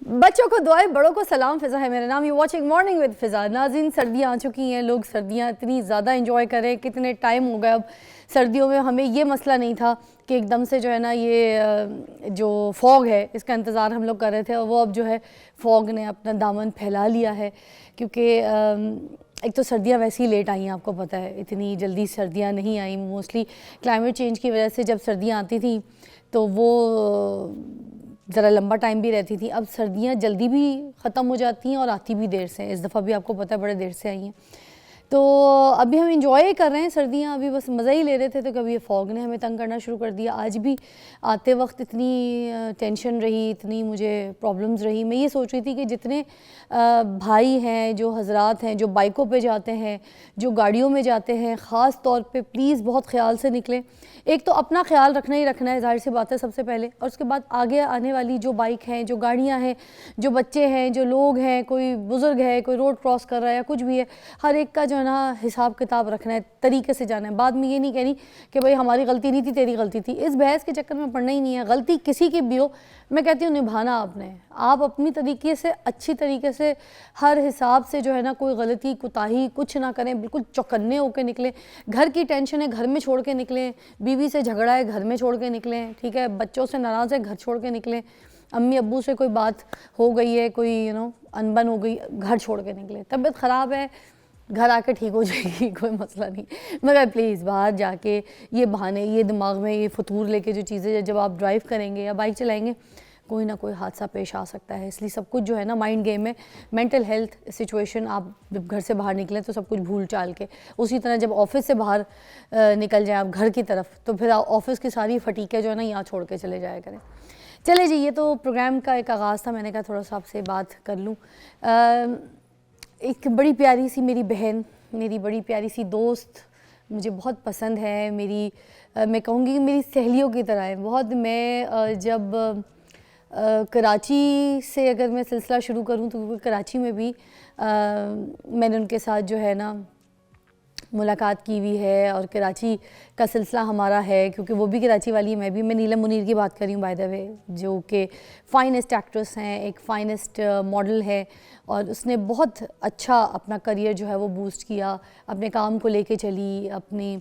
बच्चों को दुआएं, बड़ों को सलाम। फ़िज़ा है मेरा नाम। You watching morning with Fiza. नाज़रीन, सर्दियाँ आ चुकी हैं, लोग सर्दियाँ इतनी ज़्यादा इंजॉय कर रहे हैं। कितने टाइम हो गया अब सर्दियों में हमें ये मसला नहीं था कि एकदम से जो है ना ये जो फॉग है इसका इंतज़ार हम लोग कर रहे थे, और वो अब जो है फॉग ने अपना दामन फैला लिया है। क्योंकि एक तो सर्दियाँ वैसे ही लेट आई हैं, आपको पता है इतनी जल्दी सर्दियाँ नहीं आई। मोस्टली क्लाइमेट चेंज की वजह से जब सर्दियाँ आती थी तो वो ज़रा लंबा टाइम भी रहती थी। अब सर्दियाँ जल्दी भी ख़त्म हो जाती हैं और आती भी देर से। इस दफ़ा भी आपको पता है बड़े देर से आई हैं। तो अभी हम इंजॉय कर रहे हैं सर्दियाँ, अभी बस मज़ा ही ले रहे थे, तो कभी ये फॉग ने हमें तंग करना शुरू कर दिया। आज भी आते वक्त इतनी टेंशन रही, इतनी मुझे प्रॉब्लम्स रही। मैं ये सोच रही थी कि जितने भाई हैं, जो हजरात हैं, जो बाइकों पे जाते हैं, जो गाड़ियों में जाते हैं, ख़ास तौर पे प्लीज़ बहुत ख्याल से निकलें। एक तो अपना ख्याल रखना ही रखना है, ज़ाहिर सी बात है, सबसे पहले, और उसके बाद आगे आने वाली जो बाइक हैं, जो गाड़ियाँ हैं, जो बच्चे हैं, जो लोग हैं, कोई बुज़ुर्ग है, कोई रोड क्रॉस कर रहा है या कुछ भी है, हर एक का जो है ना हिसाब किताब रखना है, तरीके से जाना है। बाद में ये नहीं कहनी कि भाई हमारी गलती नहीं थी, तेरी गलती थी। इस बहस के चक्कर में पड़ना ही नहीं है। गलती किसी की भी हो, मैं कहती हूँ निभाना आपने। आप अपनी तरीके से, अच्छी तरीके से, हर हिसाब से जो है ना कोई गलती कोताही कुछ ना करें, बिल्कुल चौकन्ने होकर निकलें। घर की टेंशन है घर में छोड़ के निकलें, बीवी से झगड़ा है घर में छोड़ के निकलें, ठीक है, बच्चों से नाराज़ है घर छोड़ के निकलें, अम्मी अब्बू से कोई बात हो गई है, कोई अनबन हो गई, घर छोड़ के निकले। तबीयत ख़राब है, घर आके ठीक हो जाएगी, कोई मसला नहीं, मगर प्लीज़ बाहर जाके ये बहाने, ये दिमाग में ये फतूर लेके जो चीज़ें, जब आप ड्राइव करेंगे या बाइक चलाएंगे कोई ना कोई हादसा पेश आ सकता है। इसलिए सब कुछ जो है ना माइंड गेम है। मेंटल हेल्थ सिचुएशन, आप जब घर से बाहर निकलें तो सब कुछ भूल चाल के, उसी तरह जब ऑफिस से बाहर निकल जाएं आप घर की तरफ, तो फिर ऑफिस की सारी फटीकें जो है ना यहाँ छोड़ के चले जाया करें। चले जी, ये तो प्रोग्राम का एक आगाज़ था, मैंने कहा थोड़ा सा आपसे बात कर लूँ। एक बड़ी प्यारी सी मेरी बहन, मेरी बड़ी प्यारी सी दोस्त, मुझे बहुत पसंद है। मेरी मैं कहूँगी कि मेरी सहेलियों की तरह है बहुत। मैं जब कराची से अगर मैं सिलसिला शुरू करूँ तो कराची में भी मैंने उनके साथ जो है ना मुलाकात की हुई है, और कराची का सिलसिला हमारा है क्योंकि वो भी कराची वाली है, मैं नीलम मुनीर की बात कर रही हूँ बाय द वे, जो कि फ़ाइनेस्ट एक्ट्रेस हैं, एक फ़ाइनेस्ट मॉडल है, और उसने बहुत अच्छा अपना करियर जो है वो बूस्ट किया, अपने काम को लेके चली, अपनी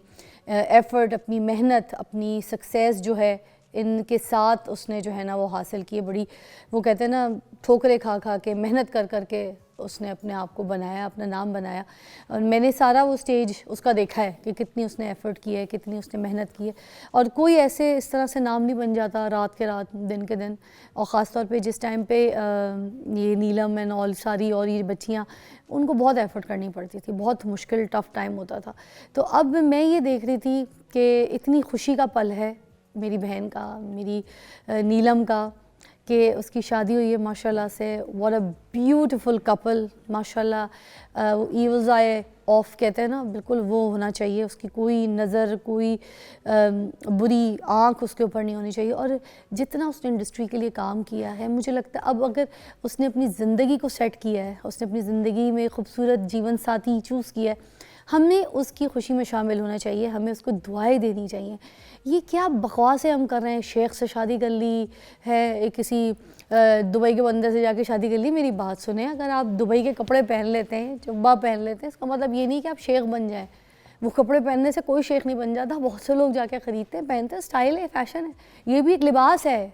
एफ़र्ट, अपनी मेहनत, अपनी सक्सेस जो है इनके साथ उसने जो है ना वो हासिल किए। बड़ी, वो कहते हैं ना, ठोकरें खा खा के, मेहनत कर कर के उसने अपने आप को बनाया, अपना नाम बनाया। और मैंने सारा वो स्टेज उसका देखा है कि कितनी उसने एफ़र्ट की है, कितनी उसने मेहनत की है, और कोई ऐसे इस तरह से नाम नहीं बन जाता रात के रात, दिन के दिन। और ख़ास तौर पे जिस टाइम पे ये नीलम एंड ऑल सारी और ये बच्चियाँ, उनको बहुत एफ़र्ट करनी पड़ती थी, बहुत मुश्किल टफ़ टाइम होता था। तो अब मैं ये देख रही थी कि इतनी खुशी का पल है मेरी बहन का, मेरी नीलम का, कि उसकी शादी हुई है माशाल्लाह से। व्हाट अ ब्यूटीफुल कपल माशाल्लाह। ईवल्स आई ऑफ कहते हैं ना, बिल्कुल वो होना चाहिए। उसकी कोई नज़र, कोई बुरी आँख उसके ऊपर नहीं होनी चाहिए। और जितना उसने इंडस्ट्री के लिए काम किया है, मुझे लगता है अब अगर उसने अपनी ज़िंदगी को सेट किया है, उसने अपनी ज़िंदगी में खूबसूरत जीवन साथी चूज़ किया है, हमने उसकी खुशी में शामिल होना चाहिए, हमें उसको दुआएं देनी चाहिए। ये क्या बकवास है हम कर रहे हैं, शेख से शादी कर ली है, किसी दुबई के बंदे से जाके शादी कर ली। मेरी बात सुने, अगर आप दुबई के कपड़े पहन लेते हैं, जुब्बा पहन लेते हैं, इसका मतलब ये नहीं कि आप शेख बन जाएं। वो कपड़े पहनने से कोई शेख नहीं बन जाता। बहुत से लोग जाके ख़रीदते हैं, पहनते हैं, स्टाइल है, फैशन है, ये भी एक लिबास है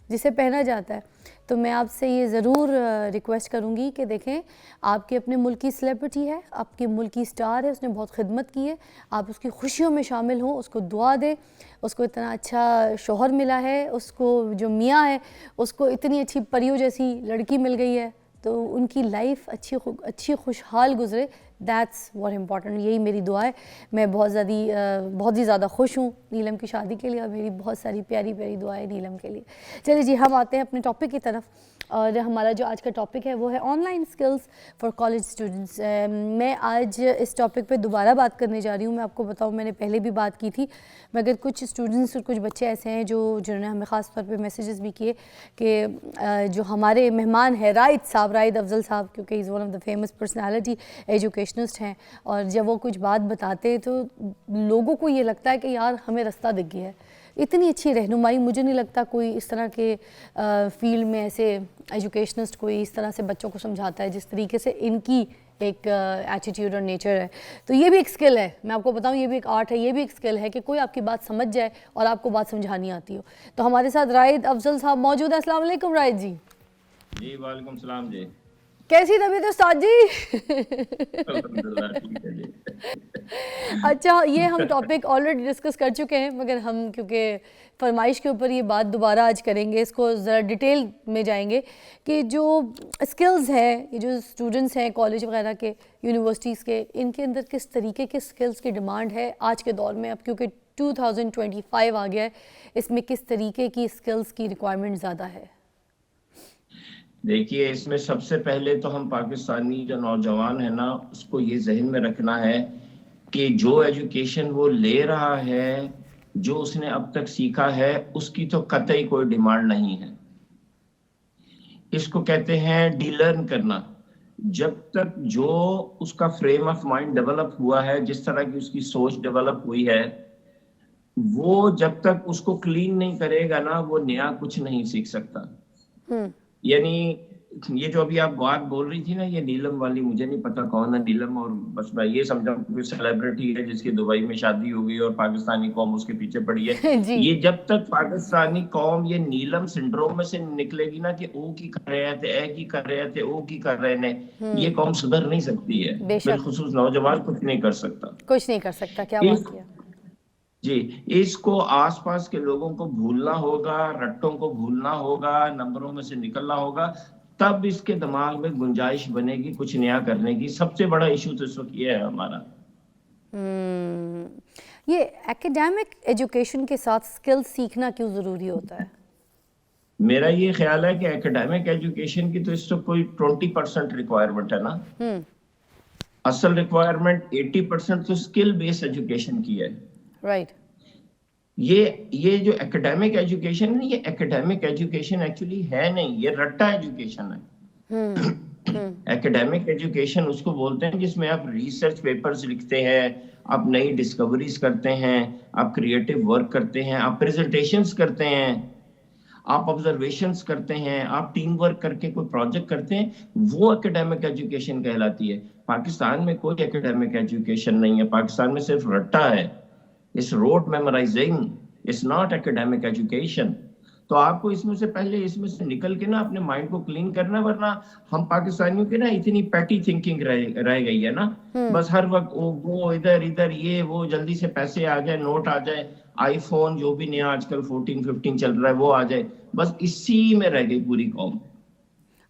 जिसे पहना जाता है। तो मैं आपसे ये ज़रूर रिक्वेस्ट करूँगी कि देखें, आपके अपने मुल्क की सेलिब्रिटी है, आपके मुल्क की स्टार है, उसने बहुत खिदमत की है, आप उसकी खुशियों में शामिल हों, उसको दुआ दें। उसको इतना अच्छा शौहर मिला है, उसको जो मियाँ है उसको इतनी अच्छी परियों जैसी लड़की मिल गई है, तो उनकी लाइफ अच्छी खुशहाल गुजरे। That's what important. यही मेरी दुआ है। मैं बहुत ही ज़्यादा खुश हूँ नीलम की शादी के लिए, और मेरी बहुत सारी प्यारी प्यारी दुआएं नीलम के लिए। चलिए जी, हम आते हैं अपने टॉपिक की तरफ, और हमारा जो आज का टॉपिक है वो है online skills for college students. मैं आज इस टॉपिक पे दोबारा बात करने जा रही हूँ। मैं आपको बताऊँ, मैंने पहले भी बात की थी, मगर कुछ स्टूडेंट्स और कुछ बच्चे ऐसे हैं जिन्होंने हमें ख़ास तौर पे मैसेजेस भी किए कि जो हमारे मेहमान हैं राइद अफजल साहब, क्योंकि is one of the famous personality, educationist हैं, और जब वो कुछ बात बताते हैं तो लोगों को ये लगता है कि यार हमें रास्ता दिख गया है। इतनी अच्छी रहनुमाई, मुझे नहीं लगता कोई इस तरह के फील्ड में ऐसे एजुकेशनिस्ट कोई इस तरह से बच्चों को समझाता है जिस तरीके से इनकी एक एटीट्यूड और नेचर है। तो ये भी एक स्किल है, मैं आपको बताऊं, ये भी एक आर्ट है, ये भी एक स्किल है कि कोई आपकी बात समझ जाए और आपको बात समझानी आती हो। तो हमारे साथ रायद अफजल साहब मौजूद है। अस्सलाम वालेकुम रायद जी। जी वालेकुम सलाम जी। कैसी तबीयत है उस्ताद जी? अल्हम्दुलिल्लाह ठीक है जी। अच्छा, ये हम टॉपिक ऑलरेडी डिस्कस कर चुके हैं, मगर हम क्योंकि फरमाइश के ऊपर ये बात दोबारा आज करेंगे, इसको ज़रा डिटेल में जाएंगे कि जो स्किल्स हैं, ये जो स्टूडेंट्स हैं कॉलेज वगैरह के, यूनिवर्सिटीज़ के, इनके अंदर किस तरीके के स्किल्स की डिमांड है आज के दौर में। अब क्योंकि 2025 आ गया है, इसमें किस तरीके की स्किल्स की रिक्वायरमेंट ज़्यादा है? देखिए, इसमें सबसे पहले तो हम पाकिस्तानी जो नौजवान है ना, उसको ये जहन में रखना है कि जो एजुकेशन वो ले रहा है, जो उसने अब तक सीखा है, उसकी तो कतई कोई डिमांड नहीं है। इसको कहते हैं डीलर्न करना। जब तक जो उसका फ्रेम ऑफ माइंड डेवलप हुआ है, जिस तरह की उसकी सोच डेवलप हुई है, वो जब तक उसको क्लीन नहीं करेगा ना, वो नया कुछ नहीं सीख सकता। यानी ये जो अभी आप बात बोल रही थी ना, ये नीलम वाली, मुझे नहीं पता कौन है नीलम, और बस मैं ये समझा कोई सेलिब्रिटी है जिसकी दुबई में शादी हो गई और पाकिस्तानी कौम उसके पीछे पड़ी है। ये जब तक पाकिस्तानी कौम ये नीलम सिंड्रोम में से निकलेगी ना कि ओ की कर रहे थे, ए की कर रहे थे, ओ की कर रहे ने, ये कौम सुधर नहीं सकती है। बिलखुसूस नौजवान कुछ नहीं कर सकता, कुछ नहीं कर सकता। क्या बात किया जी। इसको आसपास के लोगों को भूलना होगा, रट्टों को भूलना होगा, नंबरों में से निकलना होगा, तब इसके दिमाग में गुंजाइश बनेगी कुछ नया करने की। सबसे बड़ा इशू तो इस वक्त ये है हमारा। ये एकेडमिक एजुकेशन के साथ स्किल सीखना क्यों जरूरी होता है? मेरा ये ख्याल है कि एकेडमिक एजुकेशन की तो इस वक्त कोई 20% रिक्वायरमेंट है ना। असल रिक्वायरमेंट 80% तो स्किल बेस्ड एजुकेशन की है। राइट। ये जो एकेडमिक एजुकेशन है, ये एकेडमिक एजुकेशन एक्चुअली है नहीं, ये रट्टा एजुकेशन है। एकेडमिक एजुकेशन उसको बोलते हैं जिसमें आप रिसर्च पेपर्स लिखते हैं, आप नई डिस्कवरीज करते हैं, आप क्रिएटिव वर्क करते हैं, आप प्रेजेंटेशंस करते हैं, आप ऑब्जर्वेशंस करते हैं, आप टीम वर्क करके कोई प्रोजेक्ट करते हैं, वो एकेडमिक एजुकेशन कहलाती है। पाकिस्तान में कोई एकेडमिक एजुकेशन नहीं है, पाकिस्तान में सिर्फ रट्टा है। It's rote memorising, it's not academic education. तो आपको इसमें से पहले इसमें से निकल के ना अपने माइंड को क्लीन करना, वरना हम पाकिस्तानियों की ना इतनी पैटी थिंकिंग रह गई है ना। बस हर वक्त वो इधर इधर, ये वो, जल्दी से पैसे आ जाए, नोट आ जाए, आईफोन जो भी नया आजकल 14-15 चल रहा है वो आ जाए, बस इसी में रह गई पूरी कौम।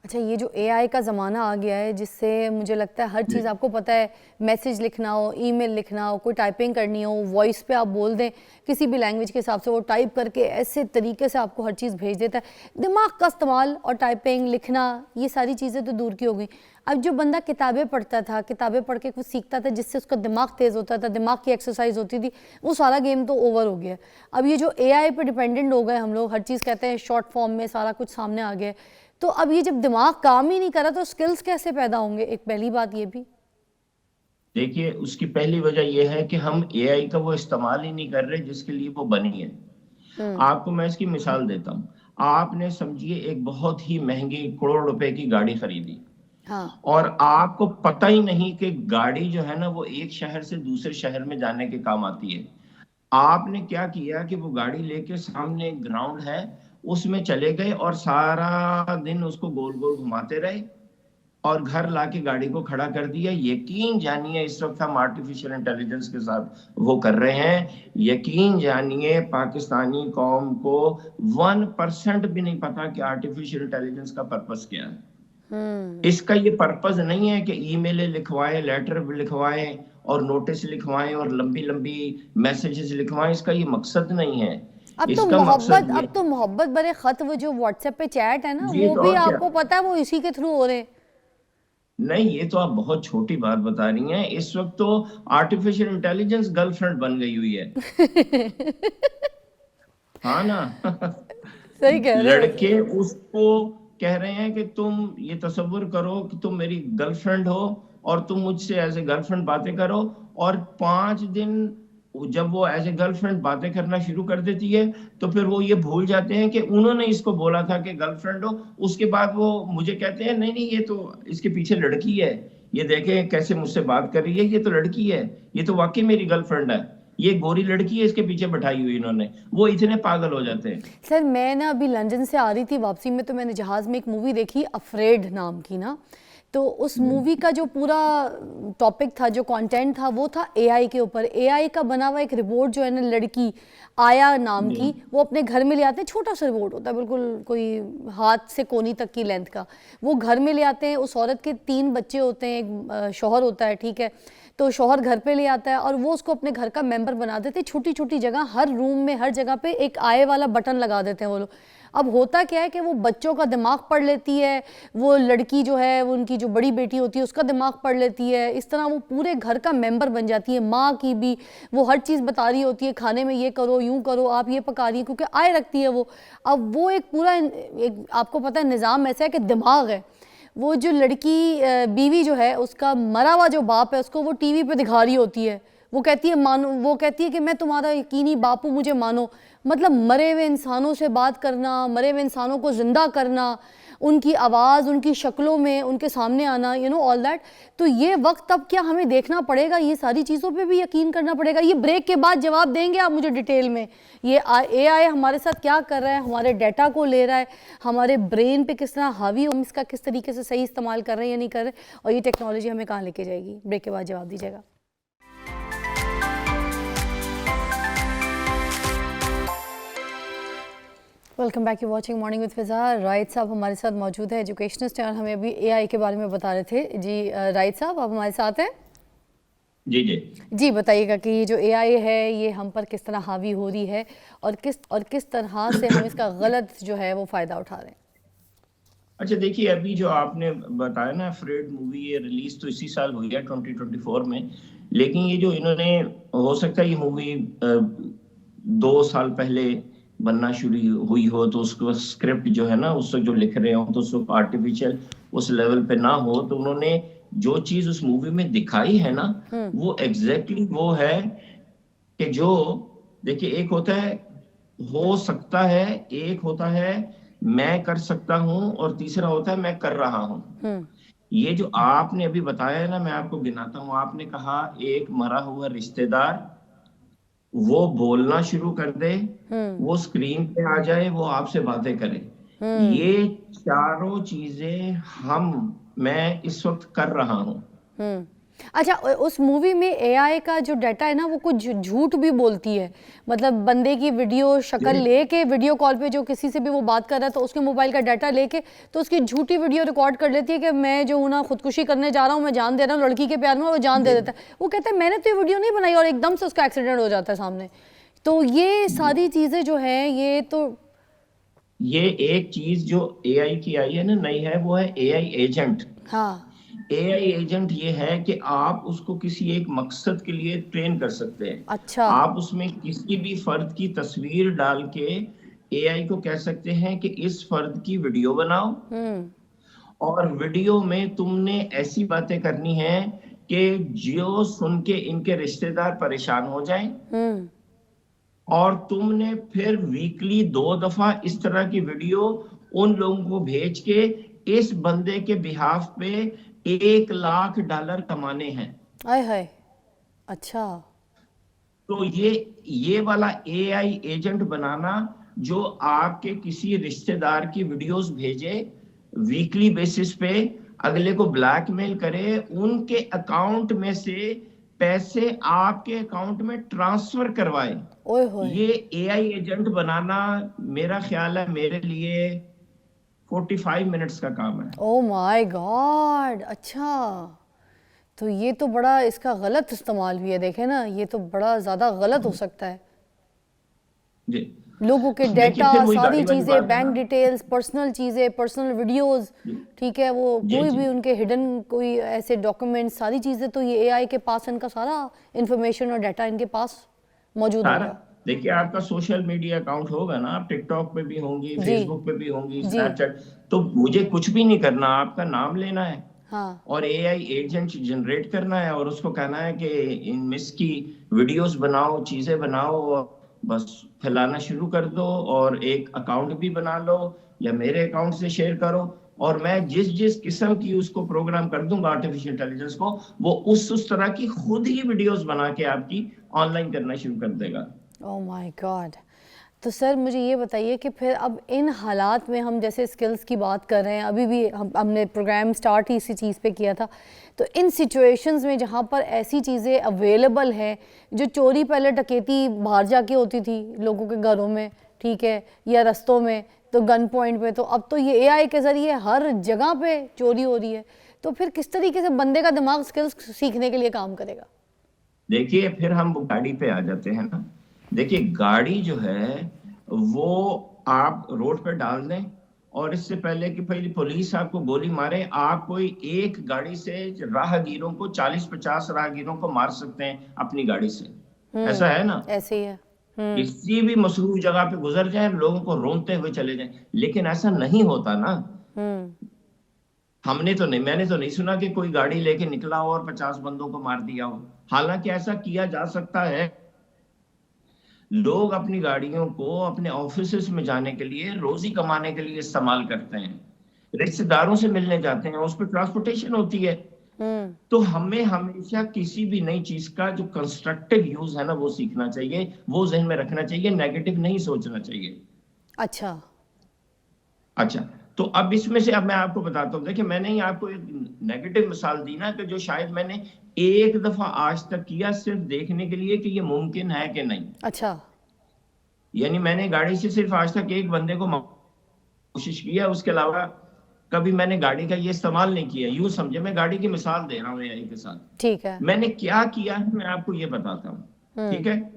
अच्छा, ये जो एआई का ज़माना आ गया है, जिससे मुझे लगता है हर चीज़, आपको पता है, मैसेज लिखना हो, ईमेल लिखना हो, कोई टाइपिंग करनी हो, वॉइस पे आप बोल दें किसी भी लैंग्वेज के हिसाब से, वो टाइप करके ऐसे तरीके से आपको हर चीज़ भेज देता है। दिमाग का इस्तेमाल और टाइपिंग, लिखना, ये सारी चीज़ें तो दूर की हो गई। अब जो बंदा किताबें पढ़ता था, किताबें पढ़ के कुछ सीखता था जिससे उसका दिमाग तेज़ होता था, दिमाग की एक्सरसाइज होती थी, वो सारा गेम तो ओवर हो गया। अब ये जो एआई पे डिपेंडेंट हो गए हम लोग, हर चीज़ कहते हैं शॉर्ट फॉर्म में सारा कुछ सामने आ गया, तो अब ये जब दिमाग काम ही नहीं कर रहा तो स्किल्स कैसे पैदा होंगे? एक पहली बात ये भी। देखिए, उसकी पहली वजह यह है कि हम एआई का वो इस्तेमाल ही नहीं कर रहे जिसके लिए वो बनी है। आपको मैं इसकी मिसाल देता हूँ। आपने समझिए एक बहुत ही महंगी करोड़ रुपए की गाड़ी खरीदी, हाँ, और आपको पता ही नहीं कि गाड़ी जो है ना वो एक शहर से दूसरे शहर में जाने के काम आती है। आपने क्या किया कि वो गाड़ी लेके सामने ग्राउंड है, उसमें चले गए और सारा दिन उसको गोल गोल घुमाते रहे और घर लाके गाड़ी को खड़ा कर दिया। यकीन जानिए इस वक्त हम आर्टिफिशियल इंटेलिजेंस के साथ वो कर रहे हैं। यकीन जानिए पाकिस्तानी कौम को 1% भी नहीं पता कि आर्टिफिशियल इंटेलिजेंस का पर्पस क्या है। इसका ये पर्पस नहीं है कि ईमेल लिखवाएं, लेटर लिखवाएं और नोटिस लिखवाएं और लंबी लंबी मैसेजेस लिखवाएं, इसका ये मकसद नहीं है। अब तो मोहब्बत भरे खत, वो जो व्हाट्सएप पे चैट है ना, वो भी आपको पता है वो इसी के थ्रू हो रहे हैं। नहीं, ये तो आप बहुत छोटी बात बता रही हैं। इस वक्त तो आर्टिफिशियल इंटेलिजेंस गर्लफ्रेंड बन गई हुई है। हाँ ना। सही कह रहे हैं। लड़के उसको कह रहे हैं कि तुम ये तसव्वुर करो कि तुम मेरी गर्लफ्रेंड हो और तुम मुझसे एज ए गर्लफ्रेंड बातें करो, और 5 दिन जब वो एज ए गर्लफ्रेंड बातें करना शुरू कर देती है, तो फिर वो ये भूल जाते हैं कि उन्होंने इसको बोला था कि गर्लफ्रेंड हो। उसके बाद वो मुझे कहते हैं नहीं नहीं, ये तो इसके पीछे लड़की है, ये देखें कैसे मुझसे बात कर रही है, ये तो लड़की है, ये तो वाकई मेरी गर्लफ्रेंड है, ये गोरी लड़की है इसके पीछे बैठाई हुई इन्होंने। वो इतने पागल हो जाते हैं। सर मैं ना अभी लंदन से आ रही थी वापसी में, तो मैंने जहाज़ में एक मूवी देखी अफ्रेड नाम की ना, तो उस मूवी का जो पूरा टॉपिक था, जो कंटेंट था, वो था एआई के ऊपर। एआई का बना हुआ एक रिपोर्ट जो है ना, लड़की आया नाम की, वो अपने घर में ले आते हैं। छोटा सा रिपोर्ट होता है, बिल्कुल कोई हाथ से कोनी तक की लेंथ का। वो घर में ले आते हैं। उस औरत के 3 बच्चे होते हैं, एक शौहर होता है, ठीक है। तो शौहर घर पे ले आता है और वो उसको अपने घर का मेंबर बना देते हैं। छोटी छोटी जगह, हर रूम में, हर जगह पे एक आए वाला बटन लगा देते हैं वो लोग। अब होता क्या है कि वो बच्चों का दिमाग पढ़ लेती है, वो लड़की जो है, वो उनकी जो बड़ी बेटी होती है उसका दिमाग पढ़ लेती है। इस तरह वो पूरे घर का मेंबर बन जाती है। माँ की भी वो हर चीज़ बता रही होती है, खाने में ये करो, यूँ करो, आप ये पका रही है, क्योंकि आए रखती है वो। अब वो एक पूरा एक आपको पता है निज़ाम ऐसा है कि दिमाग है। वो जो लड़की बीवी जो है, उसका मरा हुआ जो बाप है, उसको वो टीवी पे दिखा रही होती है। वो कहती है मानो, वो कहती है कि मैं तुम्हारा यकीनी बापू, मुझे मानो। मतलब मरे हुए इंसानों से बात करना, मरे हुए इंसानों को ज़िंदा करना, उनकी आवाज़, उनकी शक्लों में उनके सामने आना, यू नो ऑल दैट। तो ये वक्त अब क्या हमें देखना पड़ेगा, ये सारी चीज़ों पे भी यकीन करना पड़ेगा। ये ब्रेक के बाद जवाब देंगे आप मुझे डिटेल में, ये एआई हमारे साथ क्या कर रहा है, हमारे डाटा को ले रहा है, हमारे ब्रेन पे किस तरह हावी, हम इसका किस तरीके से सही इस्तेमाल कर रहे हैं या नहीं कर रहे, और ये टेक्नोलॉजी हमें कहाँ लेके जाएगी। ब्रेक के बाद जवाब दीजिएगा। Welcome back, you watching morning with Fiza. Right साहब हमारे साथ मौजूद है, एजुकेशनिस्ट हैं, और हमें अभी एआई के बारे में बता रहे थे। जी राइट साहब, आप हमारे साथ हैं। जी जी जी बताइएगा कि ये जो एआई है, ये हम पर किस तरह हावी हो रही है, और किस तरह से हम इसका गलत जो है वो फ़ायदा उठा रहे हैं। अच्छा देखिए, अभी जो आपने बताया ना अफ्रेड मूवी, ये रिलीज तो इसी साल हुई है 2024 में, लेकिन ये जो इन्होंने, हो सकता है ये मूवी 2 साल पहले बनना शुरू हुई हो, तो उसको स्क्रिप्ट जो है ना, उसको जो लिख रहे हो तो उसको आर्टिफिशियल उस लेवल पे ना हो, तो उन्होंने जो चीज उस मूवी में दिखाई है ना, वो एग्जैक्टली वो है कि जो, देखिए एक होता है हो सकता है, एक होता है मैं कर सकता हूं, और तीसरा होता है मैं कर रहा हूं। ये जो आपने अभी बताया है ना, मैं आपको गिनाता हूं। आपने कहा एक मरा हुआ रिश्तेदार वो बोलना शुरू कर दे, वो स्क्रीन पे आ जाए, वो आपसे बातें करे। ये चारों चीजें मैं इस वक्त कर रहा हूं। अच्छा, उस मूवी में एआई का जो डाटा है ना, वो कुछ झूठ भी बोलती है। मतलब बंदे की वीडियो शक्ल लेके, वीडियो कॉल पे जो किसी से भी वो बात कर रहा है, तो उसके मोबाइल का डाटा लेके तो उसकी झूठी वीडियो रिकॉर्ड कर लेती है कि मैं जो हूँ ना खुदकुशी करने जा रहा हूँ, मैं जान दे रहा हूँ लड़की के प्यार में, वो जान दे देता है। वो कहता है मैंने तो ये वीडियो नहीं बनाई, और एकदम से उसका एक्सीडेंट हो जाता है सामने। तो ये सारी चीज़ें जो हैं, ये एक चीज जो एआई की आई है ना, नई है, वो है एआई एजेंट। हाँ, एआई एजेंट ये है कि आप उसको किसी एक मकसद के लिए ट्रेन कर सकते हैं। अच्छा, आप उसमें किसी भी फर्द की तस्वीर डाल के एआई को कह सकते हैं कि इस फर्द की वीडियो बनाओ, और वीडियो में तुमने ऐसी बातें करनी है कि जो सुन के इनके रिश्तेदार परेशान हो जाएं, और तुमने फिर वीकली 2 दफा इस तरह की वीडियो उन लोगों को भेज के इस बंदे के बिहाफ पे $1,00,000 कमाने हैं। आय हाय, अच्छा। तो ये वाला एआई एजेंट बनाना, जो आपके किसी रिश्तेदार की वीडियोस भेजे वीकली बेसिस पे, अगले को ब्लैकमेल करे, उनके अकाउंट में से पैसे आपके अकाउंट में ट्रांसफर करवाए, ओए होए, ये एआई एजेंट बनाना मेरा ख्याल है मेरे लिए 45 मिनट्स का काम है। ओ माय गॉड, अच्छा। तो ये तो बड़ा इसका गलत इस्तेमाल भी है, देखे ना, ये तो बड़ा ज़्यादा गलत हो सकता है। जी लोगों के देखिए, डेटा, फिर वही सारी गाड़ी वाली चीज़ें, बात है बैंक ना। डिटेल्स, पर्सनल चीज़ें, पर्सनल वीडियोस, ठीक है, वो जी कोई जी भी उनके हिडन कोई ऐसे डॉक्यूमेंट्स, सारी चीज़ें तो ये एआई के पास, इनका सारा इंफॉर्मेशन और डाटा इनके पास मौजूद सारा, होगा। देखिए आपका सोशल मीडिया अकाउंट होगा ना, आप टिकटॉक पे भी होंगी, जी, फेसबुक पे भी होंगी, जी, स्नैपचैट, तो मुझे कुछ भी नहीं करना, आपका नाम लेना है, हाँ। और एआई एजेंट जनरेट करना है और उसको कहना है कि इन मिस की वीडियोस बनाओ, चीजें बनाओ, और बस फैलाना शुरू कर दो, और एक अकाउंट भी बना लो या मेरे अकाउंट से शेयर करो, और मैं जिस जिस किस्म की उसको प्रोग्राम कर दूंगा आर्टिफिशियल इंटेलिजेंस को, वो उस तरह की खुद ही वीडियोस बना के आपकी ऑनलाइन करना शुरू कर देगा। Oh my God. तो सर मुझे ये बताइए कि फिर अब इन हालात में हम जैसे स्किल्स की बात कर रहे हैं, अभी भी हमने प्रोग्राम स्टार्ट ही इसी चीज़ पे किया था, तो इन सिचुएशंस में जहाँ पर ऐसी चीज़ें अवेलेबल हैं, जो चोरी पहले डकैती बाहर जाके होती थी लोगों के घरों में, ठीक है, या रस्तों में, तो गन पॉइंट पे, तो अब तो ये एआई के ज़रिए हर जगह पे चोरी हो रही है। तो फिर किस तरीके से बंदे का दिमाग स्किल्स सीखने के लिए काम करेगा? देखिए, फिर हम गाड़ी पे आ जाते हैं ना। देखिए, गाड़ी जो है वो आप रोड पे डाल दें, और इससे पहले कि पहले पुलिस आपको गोली मारे, आप कोई एक गाड़ी से राहगीरों को 40-50 राहगीरों को मार सकते हैं अपनी गाड़ी से। ऐसा है ना? ऐसे ही है। किसी भी मसरूफ जगह पे गुजर जाए, लोगों को रोनते हुए चले जाएं, लेकिन ऐसा नहीं होता ना। मैंने तो नहीं सुना कि कोई गाड़ी लेके निकला हो और 50 बंदों को मार दिया हो। हालांकि ऐसा किया जा सकता है। लोग अपनी गाड़ियों को अपने ऑफिस में जाने के लिए, रोजी कमाने के लिए इस्तेमाल करते हैं, रिश्तेदारों से मिलने जाते हैं, उस पर ट्रांसपोर्टेशन होती है। तो हमें हमेशा किसी भी नई चीज का जो कंस्ट्रक्टिव यूज है ना, वो सीखना चाहिए, वो जहन में रखना चाहिए, नेगेटिव नहीं सोचना चाहिए। अच्छा, तो अब इसमें से अब मैं आपको बताता हूँ। देखिए, मैंने ही आपको एक नेगेटिव मिसाल दी ना, कि जो शायद मैंने एक दफा आज तक किया, सिर्फ देखने के लिए कि ये मुमकिन है कि नहीं। अच्छा। यानी मैंने गाड़ी से सिर्फ आज तक एक बंदे को कोशिश किया, उसके अलावा कभी मैंने गाड़ी का ये इस्तेमाल नहीं किया। यूं समझे, मैं गाड़ी की मिसाल दे रहा हूँ एआई के साथ। ठीक है। मैंने क्या किया है, मैं आपको ये बताता हूँ। ठीक है,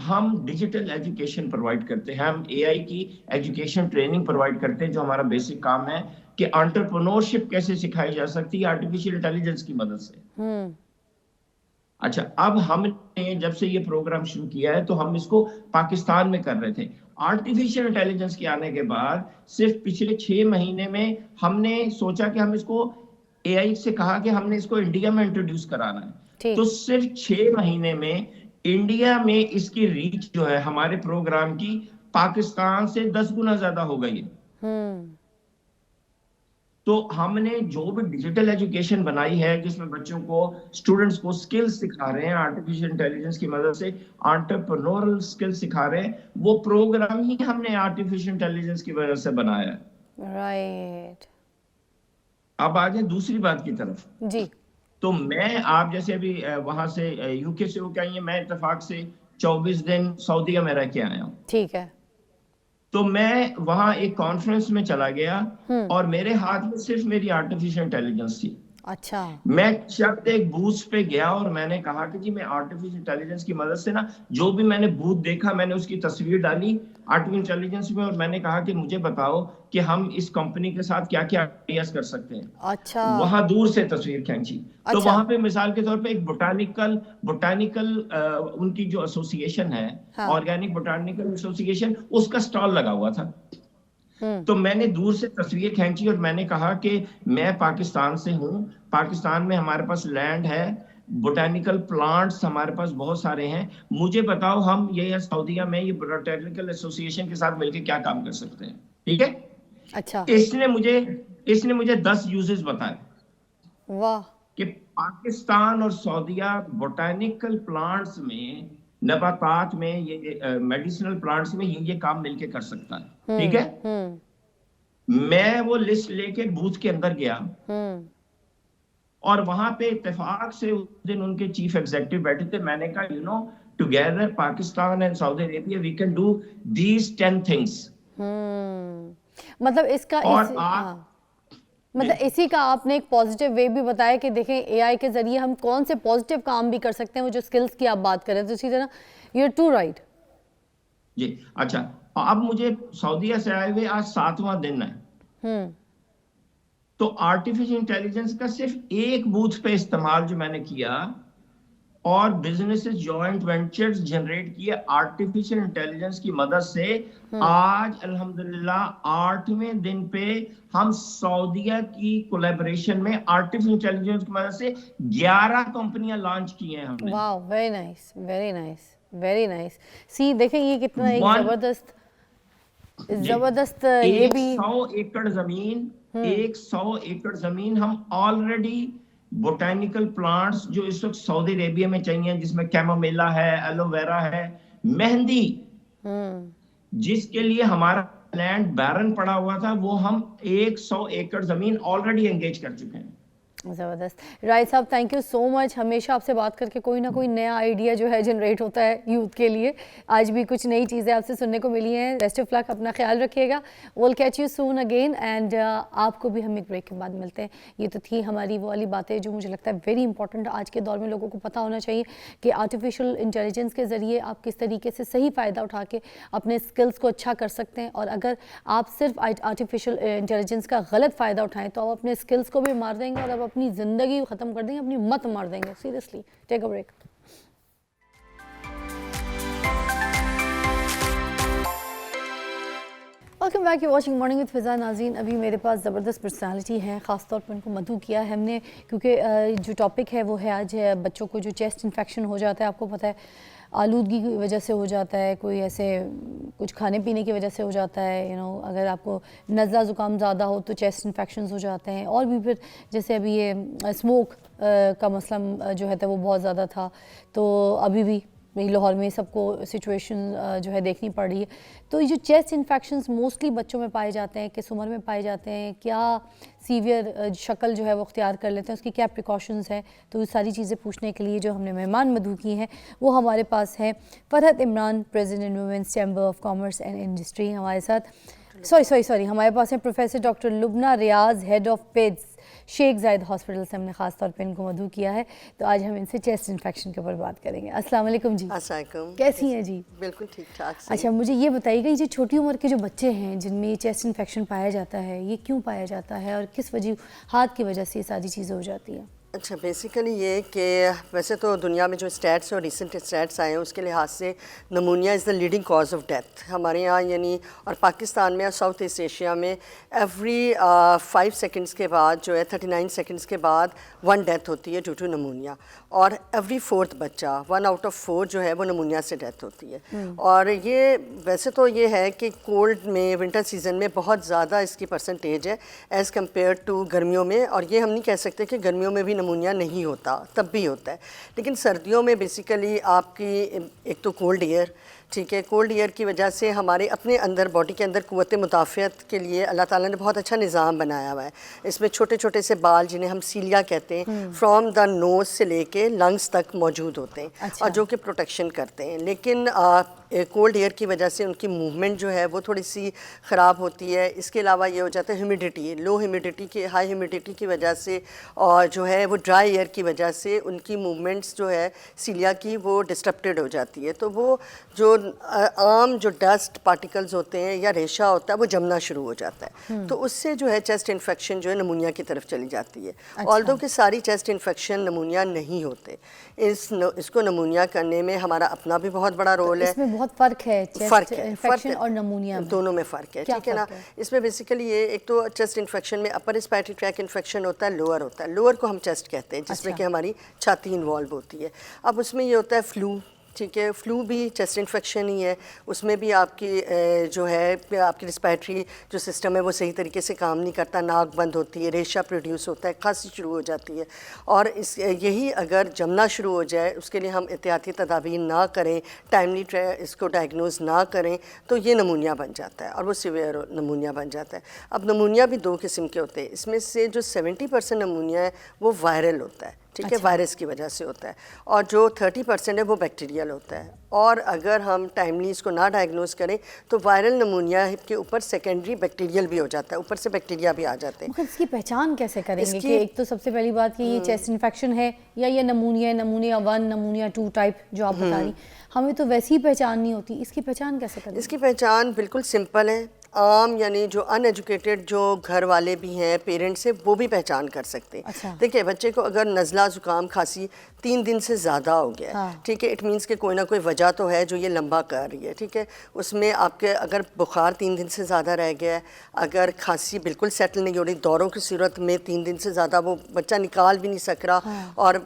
हम डिजिटल एजुकेशन प्रोवाइड करते हैं, हम एआई की एजुकेशन ट्रेनिंग प्रोवाइड करते हैं, जो हमारा बेसिक काम है कि एंटरप्रेन्योरशिप कैसे सिखाई जा सकती है आर्टिफिशियल इंटेलिजेंस की मदद से। अच्छा, अब हमने जब से ये प्रोग्राम शुरू किया है, तो हम इसको पाकिस्तान में कर रहे थे। आर्टिफिशियल इंटेलिजेंस के आने के बाद सिर्फ पिछले 6 महीने में हमने सोचा कि हम इसको, एआई से कहा कि हमने इसको इंडिया में इंट्रोड्यूस कराना है। तो सिर्फ 6 महीने में इंडिया में इसकी रीच जो है हमारे प्रोग्राम की, पाकिस्तान से 10 गुना ज्यादा हो गई है। तो हमने जो भी डिजिटल एजुकेशन बनाई है, जिसमें बच्चों को, स्टूडेंट्स को स्किल्स सिखा रहे हैं आर्टिफिशियल इंटेलिजेंस की मदद से, एंटरप्रेन्योरल स्किल्स सिखा रहे हैं, वो प्रोग्राम ही हमने आर्टिफिशियल इंटेलिजेंस की वजह से बनाया है। राइट। अब आ जाए दूसरी बात की तरफ जी। तो मैं, आप जैसे अभी वहां से यूके से होकर आई है, मैं इत्तेफाक से 24 दिन सऊदीया में रह के आया हूँ। ठीक है। तो मैं वहां एक कॉन्फ्रेंस में चला गया, और मेरे हाथ में सिर्फ मेरी आर्टिफिशियल इंटेलिजेंस थी। अच्छा। मैं शब्द एक बूथ पे गया और मैंने कहा कि जी, मैं आर्टिफिशियल इंटेलिजेंस की मदद से ना, जो भी मैंने बूथ देखा, मैंने उसकी तस्वीर डाली आर्टिफिशियल इंटेलिजेंस में, और मैंने कहा कि मुझे बताओ कि हम इस कंपनी के साथ क्या क्या आइडियाज कर सकते हैं। अच्छा। वहां दूर से तस्वीर खींची। अच्छा। तो वहां पे मिसाल के तौर पे एक बोटानिकल उनकी जो एसोसिएशन है, ऑर्गेनिक बोटानिकल एसोसिएशन, उसका स्टॉल लगा हुआ था। तो मैंने दूर से तस्वीर खींची और मैंने कहा कि मैं पाकिस्तान से हूँ, पाकिस्तान में हमारे पास लैंड है, बोटानिकल प्लांट्स हमारे पास बहुत सारे हैं, मुझे बताओ हम ये सऊदीया में ये बोटानिकल एसोसिएशन के साथ मिलकर क्या काम कर सकते हैं। ठीक है। अच्छा। इसने मुझे 10 यूजेस बताए। वाह। कि पाकिस्तान और सऊदीया बोटानिकल प्लांट्स में, नबातात में, ये मेडिसिनल प्लांट्स में ये काम मिलके कर सकता है। ठीक है। मैं वो लिस्ट लेके बूथ के अंदर गया, और वहां पे इत्तेफाक से उस दिन उनके चीफ एग्जीक्यूटिव बैठे थे। मैंने कहा, together Pakistan and Saudi Arabia we can do these 10 things. मतलब इसका मतलब इसी का आपने एक पॉजिटिव वे भी बताया कि देखें एआई के जरिए हम कौन से पॉजिटिव काम भी कर सकते हैं, वो जो स्किल्स की आप बात करें, तो इसी तरह यू आर टू राइट जी। अच्छा, अब मुझे सऊदीया से आए हुए आज 7वां दिन है। तो आर्टिफिशियल इंटेलिजेंस का सिर्फ एक बूथ पे इस्तेमाल जो मैंने किया, और बिजनेसेस जॉइंट वेंचर्स जनरेट किए आर्टिफिशियल इंटेलिजेंस की मदद से। आज अल्हम्दुलिल्लाह 8वें दिन पे हम सऊदीया की कोलैबोरेशन में आर्टिफिशियल इंटेलिजेंस की मदद से 11 कंपनियां लॉन्च की हैं हमने। वाह, very nice, very nice, very nice. सी देखें ये कितना एक वन जबरदस्त ये भी 100 एकड़ जमीन हम ऑलरेडी बोटेनिकल प्लांट्स जो इस वक्त सऊदी अरेबिया में चाहिए, जिसमें कैमोमिला है, एलोवेरा है, मेहंदी, जिसके लिए हमारा लैंड बैरन पड़ा हुआ था, वो हम 100 एकड़ जमीन ऑलरेडी एंगेज कर चुके हैं। ज़बरदस्त। राय साहब, थैंक यू सो मच। हमेशा आपसे बात करके कोई ना कोई नया आइडिया जो है जनरेट होता है यूथ के लिए। आज भी कुछ नई चीज़ें आपसे सुनने को मिली हैं। बेस्ट ऑफ लक, अपना ख्याल रखिएगा। Will catch you soon again and आपको भी हम एक ब्रेक के बाद मिलते हैं। ये तो थी हमारी वो वाली बातें जो मुझे लगता है वेरी इंपॉर्टेंट आज के दौर में लोगों को पता होना चाहिए कि आर्टिफिशियल इंटेलिजेंस के ज़रिए आप किस तरीके से सही फ़ायदा उठा के अपने स्किल्स को अच्छा कर सकते हैं। और अगर आप सिर्फ आर्टिफिशियल इंटेलिजेंस का गलत फ़ायदा उठाएं तो आप अपने स्किल्स को भी मार देंगे और आप अपनी ज़िंदगी ख़त्म कर देंगे, अपनी मत मार देंगे। Seriously, take a break. Welcome back, you watching morning with Fiza. नाज़रीन, अभी मेरे पास ज़बरदस्त पर्सनालिटी है, ख़ास तौर पर उनको मधु किया है हमने, क्योंकि जो टॉपिक है वो है आज बच्चों को जो चेस्ट इन्फेक्शन हो जाता है। आपको पता है आलूदगी की वजह से हो जाता है, कोई ऐसे कुछ खाने पीने की वजह से हो जाता है, अगर आपको नज़ला ज़ुकाम ज़्यादा हो तो चेस्ट इन्फेक्शंस हो जाते हैं। और भी फिर जैसे अभी ये स्मोक का मसला जो है वो बहुत ज़्यादा था, तो अभी भी लाहौर में सबको सिचुएशन जो है देखनी पड़ रही है। तो ये जो चेस्ट इन्फेक्शंस मोस्टली बच्चों में पाए जाते हैं, किस उम्र में पाए जाते हैं, क्या सीवियर शक्ल जो है वो अख्तियार कर लेते हैं, उसकी क्या प्रिकॉशंस हैं, तो ये सारी चीज़ें पूछने के लिए जो हमने मेहमान मधु की हैं वो हमारे पास हैं Farhat Imran, president women's chamber of commerce and industry हमारे साथ। सॉरी हमारे पास हैं professor doctor Lubna Riaz, head of paeds, Sheikh Zayed hospital से हमने ख़ास तौर पे इनको मधु किया है। तो आज हम इनसे चेस्ट इन्फेक्शन के ऊपर बात करेंगे। अस्सलाम वालेकुम जी। अस्सलाम, कैसी हैं जी? बिल्कुल ठीक ठाक। अच्छा, मुझे ये बताइएगा, ये जो छोटी उम्र के जो बच्चे हैं जिनमें ये चेस्ट इन्फेक्शन पाया जाता है, ये क्यों पाया जाता है और किस हाथ की वजह से ये सारी चीज़ें हो जाती हैं? अच्छा, बेसिकली ये कि वैसे तो दुनिया में जो स्टैट्स और रिसेंट स्टैट्स आए हैं उसके लिहाज से नमूनिया is the leading cause of death हमारे यहाँ, यानी और पाकिस्तान में और साउथ ईस्ट एशिया में एवरी 5 सेकंड्स के बाद जो है 39 सेकंड्स के बाद 1 डेथ होती है ड्यू टू नमूनिया। और एवरी 4th बच्चा 1 आउट ऑफ 4 जो है वो नमूनिया से डेथ होती है। और ये वैसे तो ये है कि कोल्ड में विंटर सीज़न में बहुत ज़्यादा इसकी परसेंटेज है एज़ कम्पेयर टू गर्मियों में। और ये हम नहीं कह सकते कि गर्मियों में भी नमूनिया नहीं होता, तब भी होता है, लेकिन सर्दियों में बेसिकली आपकी एक तो कोल्ड एयर, ठीक है, कोल्ड एयर की वजह से हमारे अपने अंदर बॉडी के अंदर क़ुव्वत मुदाफ़ियत के लिए अल्लाह ताला ने बहुत अच्छा निज़ाम बनाया हुआ है। इसमें छोटे छोटे से बाल जिन्हें हम सीलिया कहते हैं फ्रॉम द नोज़ से लेके लंग्स तक मौजूद होते हैं। अच्छा। और जो कि प्रोटेक्शन करते हैं, लेकिन कोल्ड एयर की वजह से उनकी मूवमेंट जो है वो थोड़ी सी ख़राब होती है। इसके अलावा ये हो जाता है ह्यूमिडिटी, लो ह्यूमिडिटी की हाई ह्यूमिडिटी की वजह से, और जो है वो ड्राई एयर की वजह से उनकी मूवमेंट्स जो है सीलिया की वो डिस्टर्प्टेड हो जाती है। तो वो जो आम जो डस्ट पार्टिकल्स होते हैं या रेशा होता है वो जमना शुरू हो जाता है। तो उससे जो है चेस्ट इन्फेक्शन जो है नमूनिया की तरफ चली जाती है। अच्छा। ऑल्दो कि सारी चेस्ट इन्फेक्शन नमूनिया नहीं होते, इसको नमूनिया करने में हमारा अपना भी बहुत बड़ा रोल है। इसमें बहुत फ़र्क है, चेस्ट इन्फेक्शन और नमूनिया दोनों में फ़र्क है, ठीक है ना। इसमें बेसिकली ये एक तो चेस्ट इन्फेक्शन में अपर रिस्पायरेटरी ट्रैक इन्फेक्शन होता है, लोअर होता है। लोअर को हम चेस्ट कहते हैं, जिसमें कि हमारी छाती इन्वॉल्व होती है। अब उसमें ये होता है फ्लू, ठीक है, फ्लू भी चेस्ट इन्फेक्शन ही है। उसमें भी आपकी जो है आपकी रिस्पायरेटरी जो सिस्टम है वो सही तरीके से काम नहीं करता, नाक बंद होती है, रेशा प्रोड्यूस होता है, खांसी शुरू हो जाती है। और यही अगर जमना शुरू हो जाए, उसके लिए हम एहतियाती तदाबीर ना करें, टाइमली इसको डायग्नोज ना करें, तो ये नमूनिया बन जाता है और वो सीवियर नमूनिया बन जाता है। अब नमूनिया भी 2 किस्म के होते हैं। इसमें से जो 70% नमूनिया है वो वायरल होता है, ठीक है। अच्छा। वायरस की वजह से होता है। और जो 30% है वो बैक्टीरियल होता है। और अगर हम टाइमली इसको ना डायग्नोज करें तो वायरल नमूनिया के ऊपर सेकेंडरी बैक्टीरियल भी हो जाता है, ऊपर से बैक्टीरिया भी आ जाते हैं। इसकी पहचान कैसे करेंगे कि एक तो सबसे पहली बात कि ये चेस्ट इन्फेक्शन है या ये नमूनिया 1, नमूनिया 2 टाइप जो आप बता रही, हमें तो वैसी ही पहचान नहीं होती, इसकी पहचान कैसे करें? इसकी पहचान बिल्कुल सिंपल है। आम यानी जो अनएजुकेटेड जो घर वाले भी हैं, पेरेंट्स हैं, वो भी पहचान कर सकते हैं। अच्छा। देखिए बच्चे को अगर नज़ला ज़ुकाम खांसी 3 दिन से ज़्यादा हो गया है, हाँ। ठीक है, इट मीन्स कि कोई ना कोई वजह तो है जो ये लंबा कर रही है, ठीक है। उसमें आपके अगर बुखार 3 दिन से ज़्यादा रह गया है, अगर खांसी बिल्कुल सेटल नहीं हो रही, दौरों की सूरत में 3 दिन से ज़्यादा वो बच्चा निकाल भी नहीं सक रहा, हाँ। और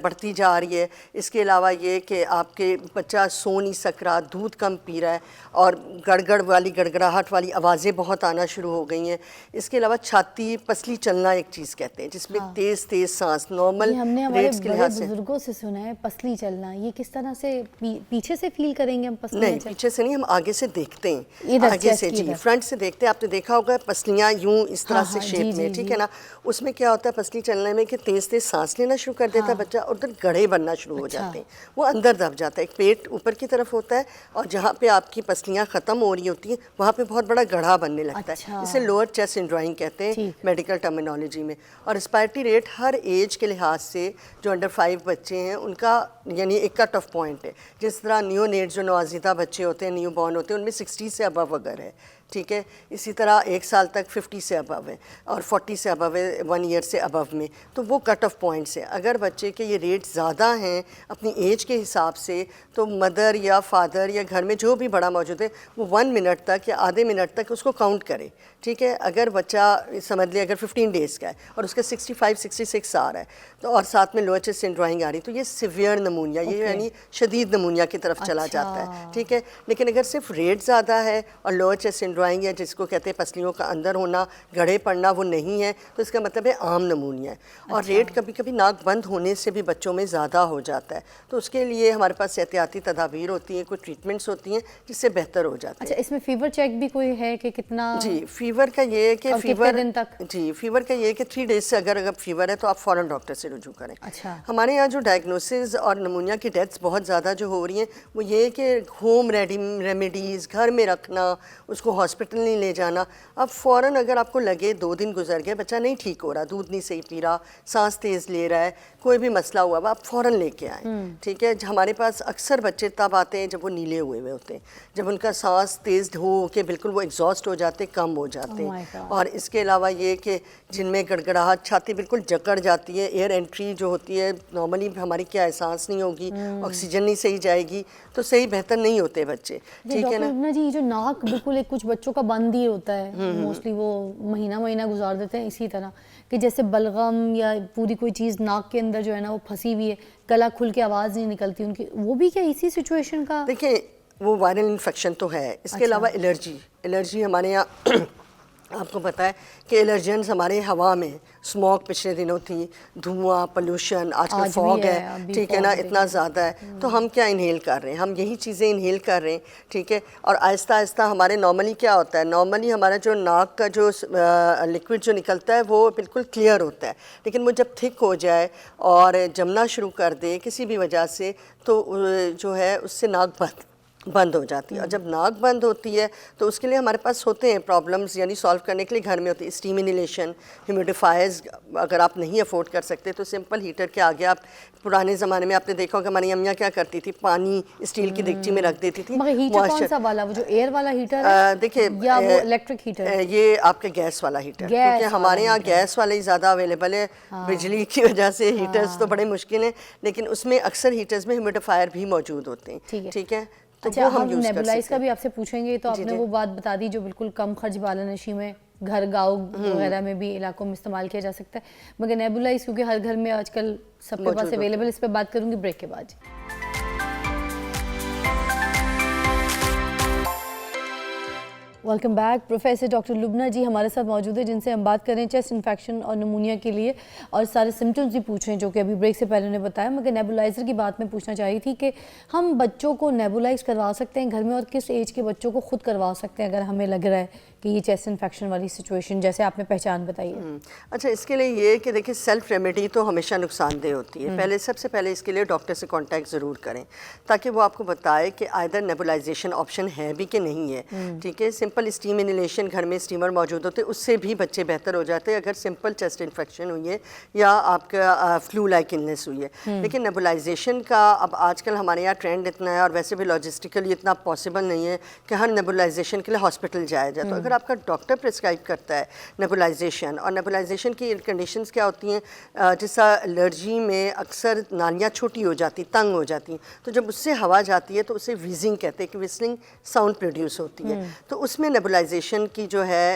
बढ़ती जा रही है। इसके अलावा ये कि आपके बच्चा सो नहीं सक रहा, दूध कम पी रहा है, और गड़गड़ वाली गड़गड़ाहट वाली आवाज़ें बहुत आना शुरू हो गई हैं। इसके अलावा छाती पसली चलना एक चीज़ कहते हैं, जिसमें हाँ। तेज़ तेज़ सांस नॉर्मल ये हमने हमारे रेट्स के बड़े लिहाज से। बुजुर्गों से सुना है पसली चलना, ये किस तरह से पीछे से फील करेंगे हम पसली नहीं, पीछे से नहीं, हम आगे से देखते हैं, इधर आगे chest से की जी, इधर। फ्रंट से देखते हैं। आपने देखा होगा पसलियाँ यूं इस तरह हाँ, से हाँ, शेप जी, में, जी, ठीक जी। है ना। उसमें क्या होता है पसली चलने में कि तेज़ तेज़ सांस लेना शुरू कर देता है हाँ। बच्चा, और उधर गड़े बनना शुरू हो अच्छा। जाते हैं, वो अंदर दब जाता है। एक पेट ऊपर की तरफ होता है, और जहाँ पे आपकी पसलियाँ ख़त्म हो रही होती हैं वहाँ पे बहुत बड़ा गढ़ा बनने लगता अच्छा। है। इसे लोअर चेस्ट सिंड्रोइंग कहते हैं ठीक। मेडिकल टर्मिनोलॉजी में। और रिस्पायरेटरी रेट हर एज के लिहाज से जो अंडर 5 बच्चे हैं उनका यानी एक कट ऑफ पॉइंट है। जिस तरह नियोनेट जो नवाजिदा बच्चे होते हैं, न्यू बॉर्न होते हैं, उनमें 60 से अबव अगर है, ठीक है। इसी तरह 1 साल तक 50 से अबव है, और 40 से अबव है 1 ईयर से अबव में, तो वो कट ऑफ पॉइंट्स है। अगर बच्चे के ये रेट ज़्यादा हैं अपनी एज के हिसाब से, तो मदर या फादर या घर में जो भी बड़ा मौजूद है वो 1 मिनट तक या आधे मिनट तक उसको काउंट करे, ठीक है। अगर बच्चा समझ लिया अगर 15 डेज़ का है और उसका 65-66 आ रहा है, तो और साथ में लोअर चेस्ट सिंड्रोइंग आ रही, तो ये सिवियर नमूनिया, ये यानी शदीद नमूनिया की तरफ चला अच्छा। जाता है, ठीक है। लेकिन अगर सिर्फ रेट ज़्यादा है और लोअर चेस्ट सिंड्रोइंग है, जिसको कहते हैं पसलियों का अंदर होना, गढ़े पड़ना, वो नहीं है, तो इसका मतलब है आम नमूनिया है। और रेट कभी कभी नाक बंद होने से भी बच्चों में ज़्यादा हो जाता है, तो उसके लिए हमारे पास एहतियाती तदाबीर होती हैं, कुछ ट्रीटमेंट्स होती हैं जिससे बेहतर हो जाता है। अच्छा, इसमें फीवर चेक भी कोई है कि कितना? जी, फीवर का ये है कि और कितने फीवर दिन तक? जी, फीवर का ये है कि 3 डेज से अगर फीवर है तो आप फ़ौरन डॉक्टर से रुजू करें। अच्छा। हमारे यहाँ जो डायग्नोसिस और नमूनिया की डेथ्स बहुत ज़्यादा जो हो रही हैं, वो ये है कि होम रेमेडीज़ घर में रखना, उसको हॉस्पिटल नहीं ले जाना। अब फ़ौरन अगर आपको लगे 2 दिन गुजर गए, बच्चा नहीं ठीक हो रहा, दूध नहीं सही पी रहा, सांस तेज़ ले रहा है, कोई भी मसला हुआ, आप फ़ौरन लेके आएँ, ठीक है। हमारे पास अक्सर बच्चे तब आते हैं जब वो नीले हुए होते हैं, जब उनका सांस तेज़ हो के बिल्कुल वो एग्जॉस्ट हो जाते, कम हो जाते Oh my हैं। God. और इसके अलावा ये कि जिनमें गड़गड़ाहट, छाती बिल्कुल जकड़ जाती है, एयर एंट्री जो होती है नॉर्मली हमारी क्या एहसास नहीं होगी, ऑक्सीजन नहीं सही जाएगी, तो सही बेहतर नहीं होते बच्चे, ठीक है डॉक्टर ना। लुबना जी, जो नाक बिल्कुल एक कुछ बच्चों का बंद ही होता है, मोस्टली वो महीना गुजार देते हैं इसी तरह कि जैसे बलगम या पूरी कोई चीज़ नाक के अंदर जो है ना वो फंसी हुई है, गला खुल के आवाज़ नहीं निकलती उनकी, वो भी क्या इसी सिचुएशन का? देखिए वो वायरल इन्फेक्शन तो है, इसके अच्छा। अलावा एलर्जी हमारे यहाँ आपको पता है कि एलर्जेंस हमारे हवा में, स्मोक पिछले दिनों थी, धुआं, पोल्यूशन, आजकल आज भी फॉग है, है, अभी ठीक है fog ना, भी इतना ज़्यादा है, तो हम क्या इनहेल कर रहे हैं, हम यही चीज़ें इनहेल कर रहे हैं, ठीक है। और आहिस्ता आहिस्ता हमारे नॉर्मली क्या होता है, नॉर्मली हमारा जो नाक का जो लिक्विड जो निकलता है वो बिल्कुल क्लियर होता है, लेकिन वो जब थिक हो जाए और जमना शुरू कर दे किसी भी वजह से, तो जो है उससे नाक बंद हो जाती है। और जब नाक बंद होती है तो उसके लिए हमारे पास होते हैं प्रॉब्लम्स, यानी सॉल्व करने के लिए घर में होती है स्टीम इनहेलेशन, ह्यूमिडिफायर्स। अगर आप नहीं अफोर्ड कर सकते तो सिंपल हीटर के आगे आप, पुराने ज़माने में आपने देखा होगा हमारी अम्मियाँ क्या करती थी, पानी स्टील की देगची में रख देती थी। मगर हीटर कौन सा वाला, वो जो एयर वाला हीटर है देखिए या वो इलेक्ट्रिक हीटर? ये आपके गैस वाला हीटर, क्योंकि हमारे यहाँ गैस वाले ही ज़्यादा अवेलेबल है, बिजली की वजह से हीटर्स तो बड़े मुश्किल हैं, लेकिन उसमें अक्सर हीटर्स में ह्यूमिडिफायर भी मौजूद होते हैं, ठीक है। तो अच्छा, वो हम यूज़ कर नेबुलाइज सकते का हैं। भी आपसे पूछेंगे, तो आपने वो बात बता दी जो बिल्कुल कम खर्च बालानशी में घर गाँव वगैरह में भी इलाकों में इस्तेमाल किया जा सकता है, मगर नेबुलाइज क्योंकि हर घर में आजकल सबके पास अवेलेबल, इस पर बात करूंगी ब्रेक के बाद। Welcome back. Professor doctor Lubna ji हमारे साथ मौजूद है, जिनसे हम बात करें चेस्ट इन्फेक्शन और नमूनिया के लिए, और सारे सिम्टम्स भी पूछ रहे हैं जो कि अभी ब्रेक से पहले उन्होंने बताया। मगर नेबुलाइज़र की बात मैं पूछना चाह रही थी कि हम बच्चों को नेबुलाइज करवा सकते हैं घर में, और किस एज के बच्चों को खुद करवा सकते हैं अगर हमें लग रहा है कि ये चेस्ट इन्फेक्शन वाली सिचुएशन जैसे आपने पहचान बताई है? अच्छा, इसके लिए ये कि देखिए सेल्फ रेमेडी तो हमेशा नुकसानदेह होती है। सबसे पहले इसके लिए डॉक्टर से कांटेक्ट ज़रूर करें, ताकि वो आपको बताए कि आइदर नेबुलाइजेशन ऑप्शन है भी कि नहीं है, ठीक है। सिंपल स्टीम इनहेलेशन, घर में स्टीमर मौजूद होते हैं, उससे भी बच्चे बेहतर हो जाते हैं अगर सिंपल चेस्ट इन्फेक्शन हुई है या आपका फ्लू लाइक इलनेस हुई है। लेकिन नेबुलाइजेशन का अब आजकल हमारे यहाँ ट्रेंड इतना है, और वैसे भी लॉजिस्टिकली इतना पॉसिबल नहीं है कि हर नेबुलाइजेशन के लिए हॉस्पिटल जाया जाए। तो अगर अगर आपका डॉक्टर प्रिस्क्राइब करता है नेबुलाइजेशन, और नेबुलाइजेशन की कंडीशंस क्या होती हैं, जैसा एलर्जी में अक्सर नालियाँ छोटी हो जाती, तंग हो जाती, तो जब उससे हवा जाती है तो उसे विजिंग कहते हैं कि विस्लिंग साउंड प्रोड्यूस होती है। तो उसमें नेबुलाइजेशन की जो है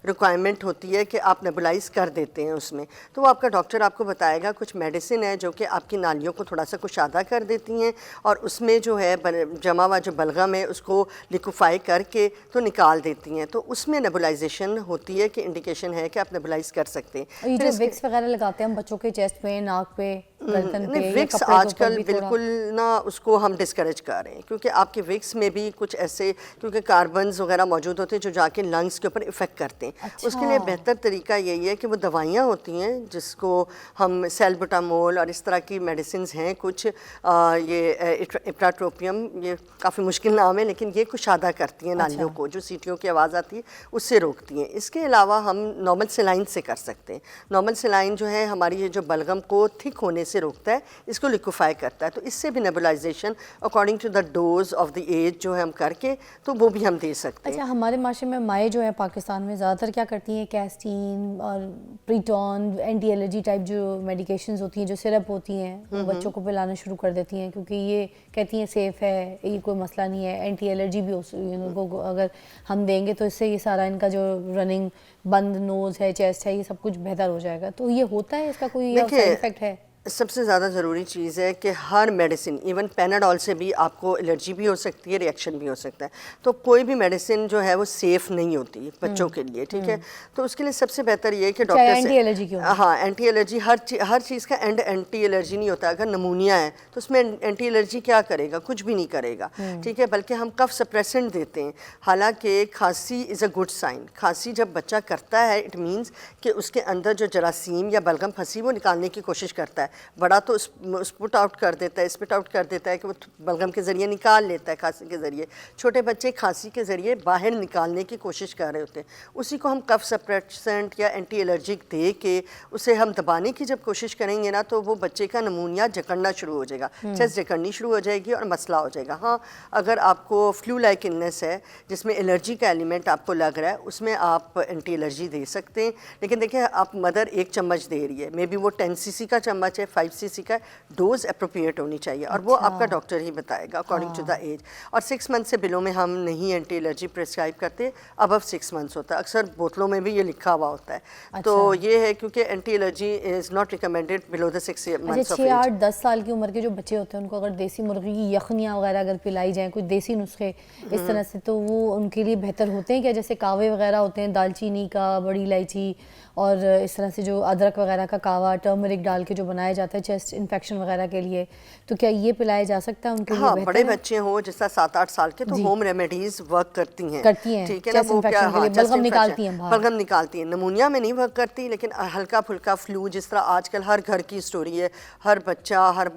रिक्वायरमेंट होती है कि आप नेबुलाइज कर देते हैं उसमें, तो वो आपका डॉक्टर आपको बताएगा। कुछ मेडिसिन है जो कि आपकी नालियों को थोड़ा सा कुशादा कर देती हैं और उसमें जो है जमा हुआ जो बलगम है उसको लिक्विफाई करके तो निकाल देती हैं, तो उसमें नेबुलाइजेशन होती है कि इंडिकेशन है कि आप नेबुलाइज कर सकते हैं। और ये जो विक्स वगैरह लगाते हैं हम बच्चों के चेस्ट पे, नाक पे, गर्दन पे, नहीं, या विक्स कपड़े के ऊपर आजकल भी थोड़ा? बिल्कुल ना उसको हम डिस्करेज कर रहे हैं, क्योंकि आपके विक्स में भी कुछ ऐसे, क्योंकि कार्बन्स वगैरह मौजूद होते हैं जो जाके लंग्स के ऊपर इफेक्ट करते हैं। अच्छा। उसके लिए बेहतर तरीका यही है कि वो दवाइयाँ होती हैं जिसको हम सैल्बुटामोल और इस तरह की मेडिसिन हैं कुछ, ये इप्राट्रोपियम, ये काफ़ी मुश्किल नाम है लेकिन ये कुशादा करती हैं नालियों को, जो सीटियों की आवाज़ आती है उससे रोकती हैं। इसके अलावा हम नॉर्मल सेलाइन से कर सकते हैं। नॉर्मल सेलाइन जो है हमारी ये जो बलगम को थिक होने से रोकता है, इसको लिक्विफाई करता है, तो इससे भी nebulisation according to the dose of the age जो है हम करके तो वो भी हम दे सकते हैं। अच्छा, हमारे माशरे में माएँ जो है पाकिस्तान में ज़्यादातर क्या करती हैं, कैस्टीन और प्रीटॉन, एंटी एलर्जी टाइप जो मेडिकेशंस होती हैं, जो सिरप होती हैं, वो बच्चों को पिलाना शुरू कर देती हैं, क्योंकि ये कहती हैं सेफ़ है, ये कोई मसला नहीं है, एंटी एलर्जी भी उनको अगर हम देंगे तो इससे ये सारा इनका जो रनिंग बंद नोज़ है, चेस्ट है, ये सब कुछ बेहतर हो जाएगा। तो ये होता है, इसका कोई साइड इफेक्ट है? सबसे ज़्यादा ज़रूरी चीज़ है कि हर मेडिसिन, इवन पैनाडॉल से भी आपको एलर्जी भी हो सकती है, रिएक्शन भी हो सकता है, तो कोई भी मेडिसिन जो है वो सेफ़ नहीं होती बच्चों के लिए, ठीक है। तो उसके लिए सबसे बेहतर ये है कि डॉक्टर एंटी एलर्जी क्यों? हाँ, एंटी एलर्जी हर चीज़ का एंटी एलर्जी नहीं होता। अगर नमूनिया है तो उसमें एंटी एलर्जी क्या करेगा, कुछ भी नहीं करेगा, ठीक है, बल्कि हम कफ सप्रेसेंट देते हैं। हालांकि खांसी इज़ अ गुड साइन, खांसी जब बच्चा करता है इट मीन्स कि उसके अंदर जो जरासीम या बलगम फंसी वो निकालने की कोशिश करता है। बड़ा तो स्पुट आउट कर देता है, स्पिट आउट कर देता है कि वो बलगम के ज़रिए निकाल लेता है खांसी के ज़रिए। छोटे बच्चे खांसी के ज़रिए बाहर निकालने की कोशिश कर रहे होते हैं, उसी को हम कफ सप्रेसेंट या एंटी एलर्जिक दे के उसे हम दबाने की जब कोशिश करेंगे ना, तो वो बच्चे का नमूनिया जकड़ना शुरू हो जाएगा, चेस्ट जकड़नी शुरू हो जाएगी और मसला हो जाएगा। हाँ, अगर आपको फ्लू लाइक इलनेस है जिसमें एलर्जी का एलिमेंट आपको लग रहा है, उसमें आप एंटी एलर्जी दे सकते हैं। लेकिन देखिए, आप मदर 1 चम्मच दे रही है, मे बी वो 10 cc का चम्मच है, 5 cc का, डोज अप्रोप्रिएट होनी चाहिए और वो आपका डॉक्टर ही बताएगा अकॉर्डिंग टू द एज। और 6 मंथ से बिलो में हम नहीं एंटी एलर्जी प्रिस्क्राइब करते, अबव 6 मंथ्स होता है। अक्सर बोतलों में भी ये लिखा हुआ होता है। तो ये है क्योंकि anti allergy is not recommended below the 6 months of age. 6-8-10 साल की उम्र के जो बच्चे होते हैं उनको अगर देसी मुर्गी की यखनियाँ वगैरह अगर पिलाई जाएँ, कुछ देसी नुस्खे इस तरह से, तो वो उनके लिए बेहतर होते हैं क्या? जैसे कावे वगैरह होते हैं, दालचीनी का, बड़ी इलायची और इस तरह से जो अदरक वगैरह का कावा, टर्मरिक डाल के जो बनाया जाता है चेस्ट इन्फेक्शन वगैरह के लिए, तो क्या ये पिलाया जा सकता है उनके लिए? हाँ, बेहतर बड़े है? बच्चे हों जैसा 7-8 साल के, तो होम रेमेडीज वर्क करती हैं, ठीक है ना। चेस्ट वो क्या, इन्फेक्शन के लिए हाँ, बलगम निकालती हैं बाहर। बलगम निकालती हैं, नमूनिया में नहीं वर्क करती, लेकिन हल्का फुल्का फ्लू, जिस तरह आजकल हर घर की स्टोरी है, हर बच्चा, हर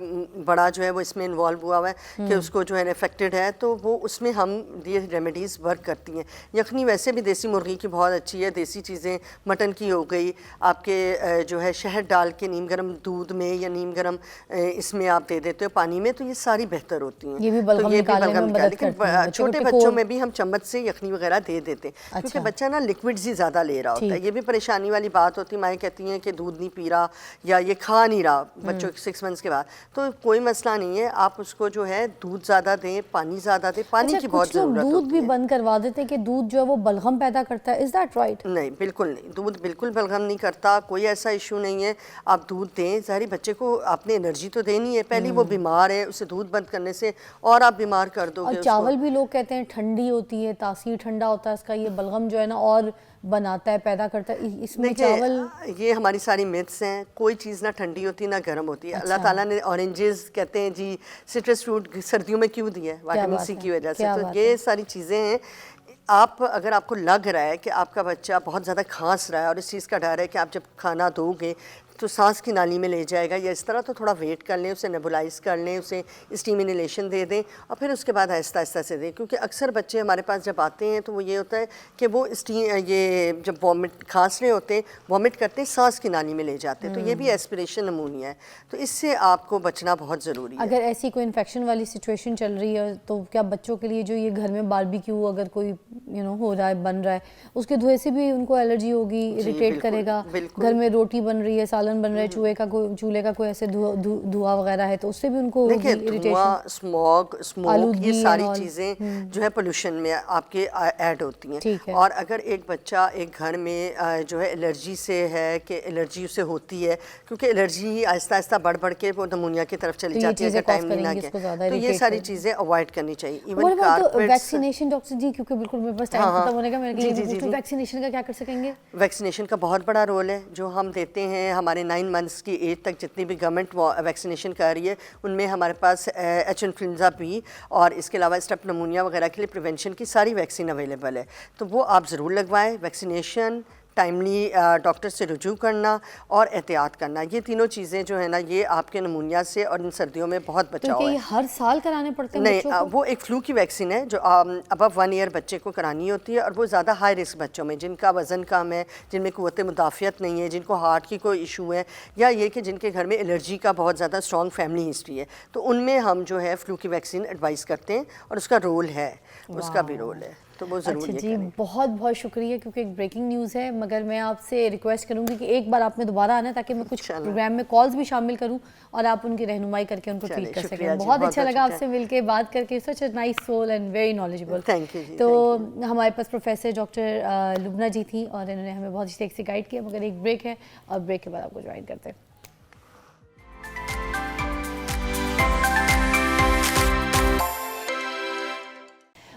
बड़ा जो है वो इसमें इन्वॉल्व हुआ हुआ है कि उसको जो है इन्फेक्टेड है, तो वो उसमें हम ये रेमेडीज़ वर्क करती हैं। यखनी वैसे भी देसी मुर्गी की बहुत अच्छी है, देसी चीज़ें, मटन की हो गई, आपके जो है शहद डाल के नीम गर्म दूध में या नीम गर्म इसमें आप दे देते हो पानी में, तो ये सारी बेहतर होती हैं। ये भी बलगम निकालने में मदद करती हैं। छोटे बच्चों में भी हम चम्मच से यखनी वगैरह दे देते हैं, क्योंकि बच्चा ना लिक्विड्स ही ज़्यादा ले रहा होता है। ये भी परेशानी वाली बात होती है, माएँ कहती हैं कि दूध नहीं पी रहा या ये खा नहीं रहा बच्चों के 6 मंथ्स के बाद, तो कोई मसला नहीं है, आप उसको जो है दूध ज़्यादा दें, पानी ज़्यादा दें, पानी की बहुत ज़रूरत होती है। दूध भी बंद करवा देते हैं कि दूध जो है वो बलगम पैदा करता है, इज़ दैट राइट? नहीं, बिल्कुल नहीं, दूध बिल्कुल बलगम नहीं करता, कोई ऐसा इशू नहीं है। आप दूध दें, ज़ाहिर बच्चे को आपने एनर्जी तो देनी है, पहले वो बीमार है, उसे दूध बंद करने से और आप बीमार कर दोगे। और चावल भी लोग कहते हैं ठंडी होती है, तासीर ठंडा होता है इसका, ये बलगम जो है ना और बनाता है, पैदा करता है। इसमें चावल, ये हमारी सारी मिथ्स हैं, कोई चीज़ ना ठंडी होती ना गर्म होती है। अल्लाह ताला ने ऑरेंजेस कहते हैं जी, सिट्रस फ्रूट सर्दियों में क्यों दिया है, विटामिन सी की वजह से। तो ये सारी चीज़ें हैं। आप अगर आपको लग रहा है कि आपका बच्चा बहुत ज़्यादा खांस रहा है और इस चीज़ का डर है कि आप जब खाना दोगे तो सांस की नाली में ले जाएगा या इस तरह, तो थोड़ा वेट कर लें, उसे नेबुलाइज कर लें, उसे स्टीम इनहेलेशन दे दें और फिर उसके बाद आहिस्ता आहिस्ता से दें। क्योंकि अक्सर बच्चे हमारे पास जब आते हैं तो वो ये होता है कि वो ये जब वॉमिट खांस रहे होते हैं, वॉमिट करते हैं, सांस की नाली में ले जाते हैं, तो ये भी एस्पिरेशन नमूनिया है। तो इससे आपको बचना बहुत ज़रूरी है। अगर ऐसी कोई इन्फेक्शन वाली सिचुएशन चल रही है तो क्या बच्चों के लिए जो ये घर में बारबेक्यू अगर कोई हो रहा है, बन रहा है, उसके धुएं से भी उनको एलर्जी होगी, इरिटेट करेगा? घर में रोटी बन रही है, सालन बन रहा है, चूल्हे का कोई ऐसे धुआं वगैरह है तो उससे भी उनको होगी इरिटेशन? स्मोक ये सारी चीज़ें जो है पोल्यूशन में आपके ऐड होती हैं। और अगर एक बच्चा एक घर में जो है एलर्जी से है कि एलर्जी उसे होती है, क्योंकि एलर्जी आहिस्ता आहिस्ता बढ़ बढ़ के वो नमूनिया की तरफ चली जाती है अगर टाइम नहीं ना गया, तो ये सारी चीज़ें अवॉइड करनी चाहिए। इवन वैक्सीनेशन डॉक्टर जी, क्योंकि बिल्कुल मेरे पास टाइम खत्म होने का, मैंने वैक्सीनेशन का क्या कर सकेंगे? वैक्सीनेशन का बहुत बड़ा रोल है जो हम देते हैं। हमारे 9 मंथ्स की एज तक जितनी भी गवर्नमेंट वैक्सीनेशन कर रही है उनमें हमारे पास H1N1 भी और इसके अलावा स्टेप नमूनिया वगैरह के लिए प्रिवेंशन की सारी वैक्सीन अवेलेबल है, तो वो आप ज़रूर लगवाएं। वैक्सीनेशन, टाइमली डॉक्टर से रुजू करना और एहतियात करना, ये तीनों चीज़ें जो है ना ये आपके नमूनिया से और इन सर्दियों में बहुत बचाव है। ये हर साल कराने पड़ते हैं? नहीं, वो एक फ्लू की वैक्सीन है जो अबव 1 ईयर बच्चे को करानी होती है, और वो ज़्यादा हाई रिस्क बच्चों में जिनका वज़न कम है, जिनमें क़ुव्वत मुदाफ़ियत नहीं है, जिनको हार्ट की कोई इशू है, या ये कि जिनके घर में एलर्जी का बहुत ज़्यादा स्ट्रॉन्ग फैमिली हिस्ट्री है, तो उनमें हम जो है फ्लू की वैक्सीन एडवाइस करते हैं और उसका रोल है, उसका भी रोल है, तो वो ज़रूर। अच्छा जी, बहुत बहुत शुक्रिया, क्योंकि एक ब्रेकिंग न्यूज़ है, मगर मैं आपसे रिक्वेस्ट करूंगी कि एक बार आप में दोबारा आना ताकि मैं कुछ प्रोग्राम में कॉल्स भी शामिल करूं और आप उनकी रहनुमाई करके उनको ट्रीट कर सकें। बहुत अच्छा लगा आपसे मिलके, बात करके, such a nice soul and very knowledgeable. Thank you जी। तो हमारे पास प्रोफेसर डॉक्टर लुबना जी थी और इन्होंने हमें बहुत अच्छे से गाइड किया, मगर एक ब्रेक है और ब्रेक के बाद आपको ज्वाइन करते हैं।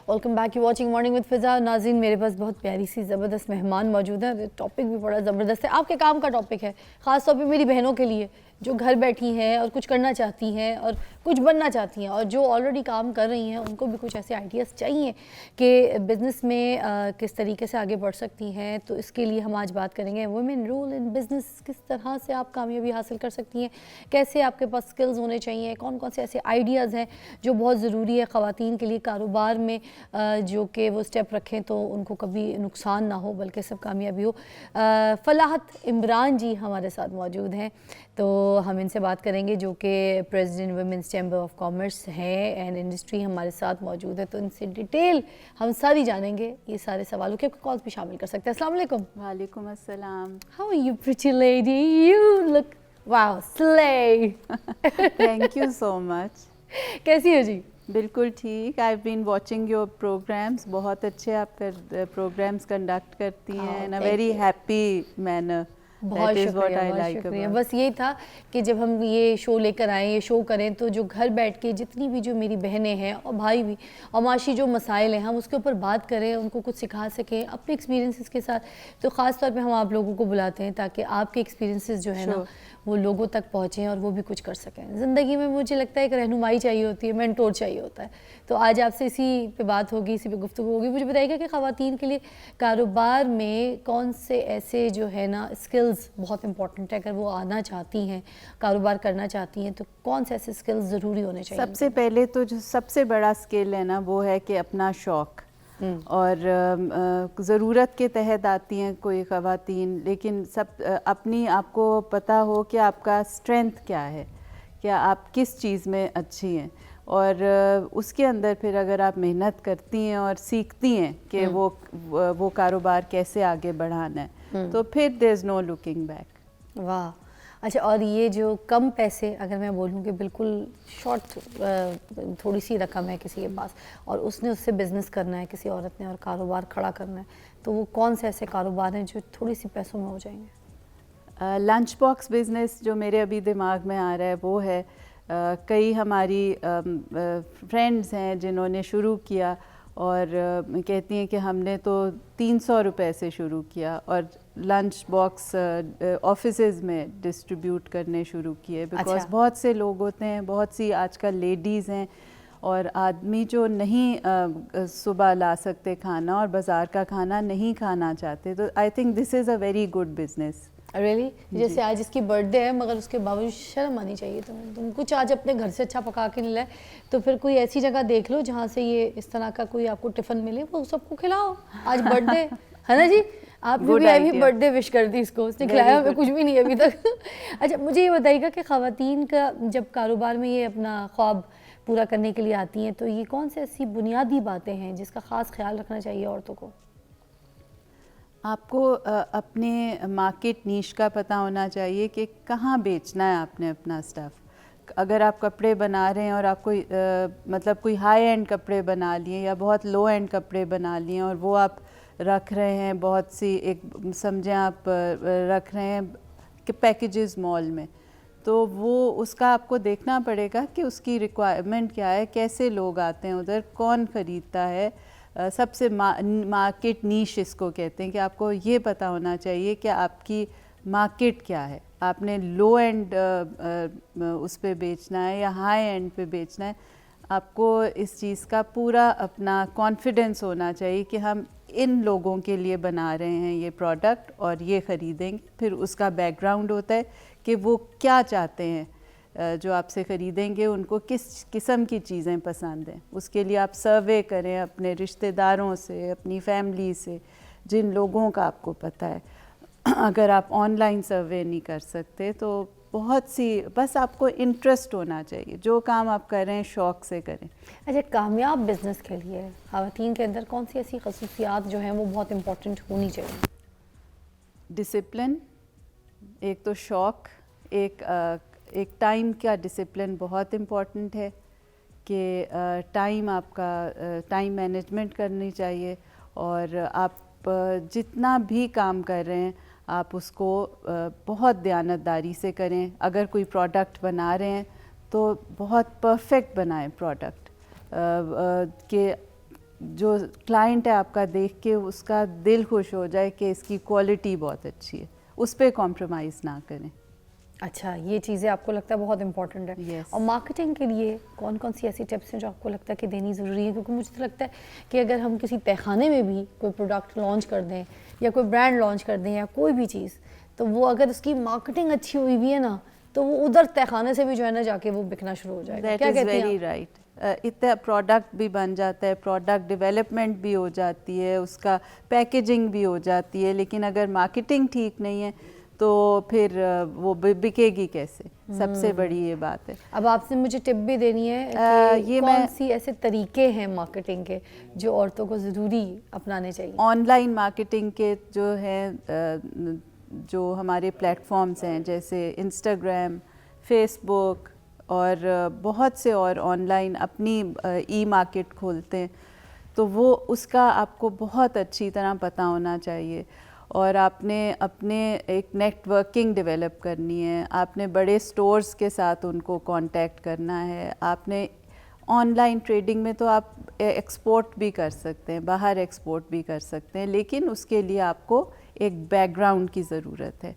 Welcome back, you watching morning with Fiza. नाज़रीन, मेरे पास बहुत प्यारी सी ज़बरदस्त मेहमान मौजूद है। टॉपिक भी बड़ा ज़बरदस्त है, आपके काम का टॉपिक है, ख़ास तौर पे मेरी बहनों के लिए जो घर बैठी हैं और कुछ करना चाहती हैं और कुछ बनना चाहती हैं, और जो ऑलरेडी काम कर रही हैं उनको भी कुछ ऐसे आइडियाज़ चाहिए कि बिज़नेस में किस तरीके से आगे बढ़ सकती हैं। तो इसके लिए हम आज बात करेंगे वुमेन रोल इन बिज़नेस, किस तरह से आप कामयाबी हासिल कर सकती हैं, कैसे आपके पास स्किल्स होने चाहिए, कौन कौन से ऐसे आइडियाज़ हैं जो बहुत ज़रूरी है ख़वातीन के लिए कारोबार में, जो कि वो स्टेप रखें तो उनको कभी नुकसान ना हो बल्कि सब कामयाबी हो। फलाहत इमरान जी हमारे साथ मौजूद हैं, तो हम इनसे बात करेंगे, जो कि president women's chamber of commerce हैं एंड इंडस्ट्री हमारे साथ मौजूद है। तो इनसे डिटेल हम सारी जानेंगे ये सारे सवालों के। आपके कॉल्स भी शामिल कर सकते हैं। अस्सलाम वालेकुम। वालेकुम अस्सलाम। How are you pretty lady, you look wow slay. Thank you so much. कैसी हो जी? बिल्कुल ठीक। I have been watching your programmes, बहुत अच्छे आप प्रोग्राम्स कंडक्ट करती हैं in a very happy manner. बहुत शुक्रिया। बस यही था कि जब हम ये शो लेकर आएँ, ये शो करें, तो जो घर बैठ के जितनी भी जो मेरी बहनें हैं और भाई भी और माशी जो मसाइल हैं हम उसके ऊपर बात करें, उनको कुछ सिखा सकें अपने एक्सपीरियंसेस के साथ। तो ख़ास तौर पे हम आप लोगों को बुलाते हैं ताकि आपके एक्सपीरियंसेस जो है ना वो लोगों तक पहुँचें और वो भी कुछ कर सकें। ज़िंदगी में मुझे लगता है एक रहनुमाई चाहिए होती है, मेंटोर चाहिए होता है। तो आज आपसे इसी पे बात होगी, इसी पे गुफ्तगू होगी। मुझे बताइएगा कि ख़वातीन के लिए कारोबार में कौन से ऐसे जो है ना स्किल्स बहुत इंपॉर्टेंट है, अगर वो आना चाहती हैं, कारोबार करना चाहती हैं, तो कौन से ऐसे स्किल्स ज़रूरी होने चाहिए? सबसे पहले तो जो सबसे बड़ा स्किल है ना वो है कि अपना शौक़, और ज़रूरत के तहत आती हैं कोई ख़वातीन, लेकिन सब अपनी आपको पता हो कि आपका स्ट्रेंथ क्या है, क्या आप किस चीज़ में अच्छी हैं, और उसके अंदर फिर अगर आप मेहनत करती हैं और सीखती हैं कि वो कारोबार कैसे आगे बढ़ाना है, तो फिर there is no looking back. वाह, अच्छा। और ये जो कम पैसे, अगर मैं बोलूँ कि बिल्कुल शॉर्ट थोड़ी सी रकम है किसी के पास और उसने उससे बिज़नेस करना है किसी औरत ने और कारोबार खड़ा करना है, तो वो कौन से ऐसे कारोबार हैं जो थोड़ी सी पैसों में हो जाएंगे? लंच बॉक्स बिज़नेस जो मेरे अभी दिमाग में आ रहा है वो है। कई हमारी फ्रेंड्स हैं जिन्होंने शुरू किया और कहती हैं कि हमने तो 300 रुपए से शुरू किया और लंच बॉक्स ऑफिसेज़ में डिस्ट्रीब्यूट करने शुरू किए, बिकॉज बहुत से लोग होते हैं, बहुत सी आजकल लेडीज़ हैं और आदमी जो नहीं सुबह ला सकते खाना और बाज़ार का खाना नहीं खाना चाहते, तो I think this is a very good business. Really जैसे आज इसकी बर्थडे है मगर उसके बावजूद शर्म आनी चाहिए तुम्हें, तुम कुछ आज अपने घर से अच्छा पका के नहीं लाए तो फिर कोई ऐसी जगह देख लो जहाँ से ये इस तरह का कोई आपको टिफ़िन मिले, वो सबको खिलाओ। आज बर्थडे है ना जी, आपने भी अभी बर्थडे विश कर दी इसको, उसने खिलाया हमें कुछ भी नहीं अभी तक। अच्छा मुझे ये बताइएगा कि ख़वातीन का जब कारोबार में ये अपना ख्वाब पूरा करने के लिए आती हैं तो ये कौन सी ऐसी बुनियादी बातें हैं जिसका ख़ास ख्याल रखना चाहिए औरतों को? आपको अपने मार्केट नीश का पता होना चाहिए कि कहाँ बेचना है आपने अपना स्टफ़। अगर आप कपड़े बना रहे हैं और आप कोई मतलब कोई हाई एंड कपड़े बना लिए या बहुत लो एंड कपड़े बना लिए और वो आप रख रहे हैं बहुत सी, एक समझें आप रख रहे हैं कि पैकेजेस मॉल में, तो वो उसका आपको देखना पड़ेगा कि उसकी रिक्वायरमेंट क्या है, कैसे लोग आते हैं उधर, कौन ख़रीदता है। सबसे मार्केट नीश इसको कहते हैं कि आपको ये पता होना चाहिए कि आपकी मार्केट क्या है। आपने लो एंड उस पे बेचना है या हाई एंड पे बेचना है, आपको इस चीज़ का पूरा अपना कॉन्फिडेंस होना चाहिए कि हम इन लोगों के लिए बना रहे हैं ये प्रोडक्ट और ये ख़रीदेंगे। फिर उसका बैकग्राउंड होता है कि वो क्या चाहते हैं, जो आपसे ख़रीदेंगे उनको किस किस्म की चीज़ें पसंद हैं। उसके लिए आप सर्वे करें अपने रिश्तेदारों से, अपनी फैमिली से, जिन लोगों का आपको पता है। अगर आप ऑनलाइन सर्वे नहीं कर सकते तो बहुत सी, बस आपको इंटरेस्ट होना चाहिए, जो काम आप कर रहे हैं शौक़ से करें। अच्छा कामयाब बिजनेस के लिए ख़वातीन के अंदर कौन सी ऐसी खसूसियात जो हैं वो बहुत इम्पोर्टेंट होनी चाहिए? डिसिप्लिन, एक तो शौक़, एक टाइम का डिसिप्लिन बहुत इम्पॉर्टेंट है कि टाइम आपका टाइम मैनेजमेंट करनी चाहिए और आप जितना भी काम कर रहे हैं आप उसको बहुत दयानतदारी से करें। अगर कोई प्रोडक्ट बना रहे हैं तो बहुत परफेक्ट बनाएं प्रोडक्ट, कि जो क्लाइंट है आपका देख के उसका दिल खुश हो जाए कि इसकी क्वालिटी बहुत अच्छी है, उस पर कॉम्प्रोमाइज़ ना करें। अच्छा ये चीज़ें आपको लगता है बहुत इंपॉर्टेंट है। Yes. और मार्केटिंग के लिए कौन कौन सी ऐसी टिप्स हैं जो आपको लगता है कि देनी ज़रूरी है? क्योंकि मुझे तो लगता है कि अगर हम किसी तहखाने में भी कोई प्रोडक्ट लॉन्च कर दें या कोई ब्रांड लॉन्च कर दें या कोई भी चीज़, तो वो अगर उसकी मार्केटिंग अच्छी हुई भी है ना तो वो उधर तहखाने से भी जो है ना जाके वो बिकना शुरू हो जाएगा। क्या कहते हैं? Very right. इतना प्रोडक्ट भी बन जाता है, प्रोडक्ट डेवलपमेंट भी हो जाती है, उसका पैकेजिंग भी हो जाती है, लेकिन अगर मार्केटिंग ठीक नहीं है तो फिर वो बिकेगी कैसे? सबसे बड़ी ये बात है। अब आपसे मुझे टिप भी देनी है कि ये कौन सी ऐसे तरीके हैं मार्केटिंग के जो औरतों को ज़रूरी अपनाने चाहिए? ऑनलाइन मार्केटिंग के जो हैं, जो हमारे प्लेटफॉर्म्स हैं जैसे इंस्टाग्राम, फेसबुक और बहुत से और ऑनलाइन अपनी ई मार्केट खोलते हैं, तो वो उसका आपको बहुत अच्छी तरह पता होना चाहिए और आपने अपने एक नेटवर्किंग डेवलप करनी है। आपने बड़े स्टोर्स के साथ उनको कांटेक्ट करना है। आपने ऑनलाइन ट्रेडिंग में तो आप एक्सपोर्ट भी कर सकते हैं, बाहर एक्सपोर्ट भी कर सकते हैं, लेकिन उसके लिए आपको एक बैकग्राउंड की ज़रूरत है।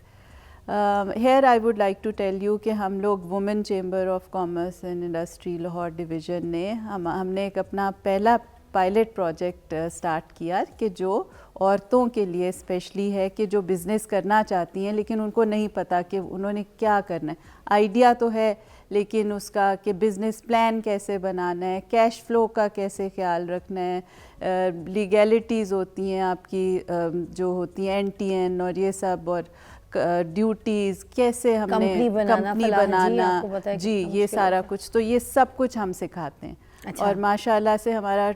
Here I would like to tell you कि हम लोग women chamber of commerce and industry Lahore division ने हमने एक अपना पहला पायलट प्रोजेक्ट स्टार्ट किया कि जो औरतों के लिए स्पेशली है कि जो बिज़नेस करना चाहती हैं लेकिन उनको नहीं पता कि उन्होंने क्या करना है। आइडिया तो है लेकिन उसका कि बिज़नेस प्लान कैसे बनाना है, कैश फ्लो का कैसे ख्याल रखना है, लीगैलिटीज़ होती हैं आपकी जो होती हैं NTN और ये सब, और ड्यूटीज़ कैसे हमने कंपनी बनाना जी ये सारा कुछ, तो ये सब कुछ हम सिखाते हैं। अच्छा। और माशाल्लाह से हमारा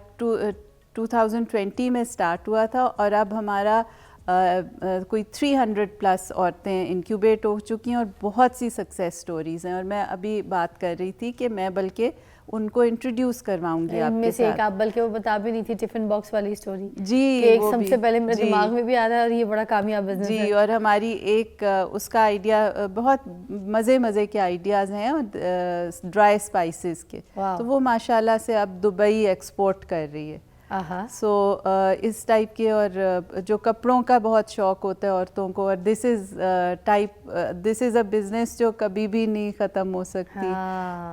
2020 में स्टार्ट हुआ था और अब हमारा कोई 300 प्लस औरतें इंक्यूबेट हो चुकी हैं और बहुत सी सक्सेस स्टोरीज़ हैं। और मैं अभी बात कर रही थी कि मैं बल्कि उनको इंट्रोड्यूस करवाऊंगी आपके साथ। एक आप बल्कि वो बता भी नहीं थी टिफ़िन बॉक्स वाली स्टोरी जी, एक सबसे पहले मेरे दिमाग में भी आ रहा है और ये बड़ा कामयाब बिजनेस जी है। और हमारी एक उसका आइडिया बहुत मज़े के आइडियाज़ हैं और ड्राई स्पाइसेस के, तो वो माशाल्लाह से अब दुबई एक्सपोर्ट कर रही है। सो इस टाइप के, और जो कपड़ों का बहुत शौक़ होता है औरतों को, और दिस इज़ अ बिज़नेस जो कभी भी नहीं ख़त्म हो सकती।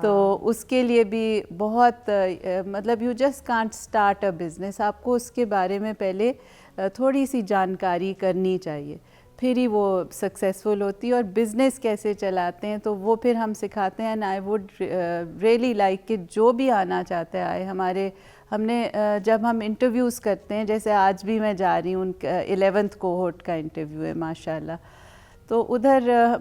तो उसके लिए भी बहुत मतलब you just can't start a business, आपको उसके बारे में पहले थोड़ी सी जानकारी करनी चाहिए, फिर ही वो सक्सेसफुल होती है। और बिज़नेस कैसे चलाते हैं तो वो फिर हम सिखाते हैं। And I would really like कि जो भी आना चाहता है आए। हमने जब हम इंटरव्यूज़ करते हैं, जैसे आज भी मैं जा रही हूँ, 11th कोहोर्ट का इंटरव्यू है माशाल्लाह, तो उधर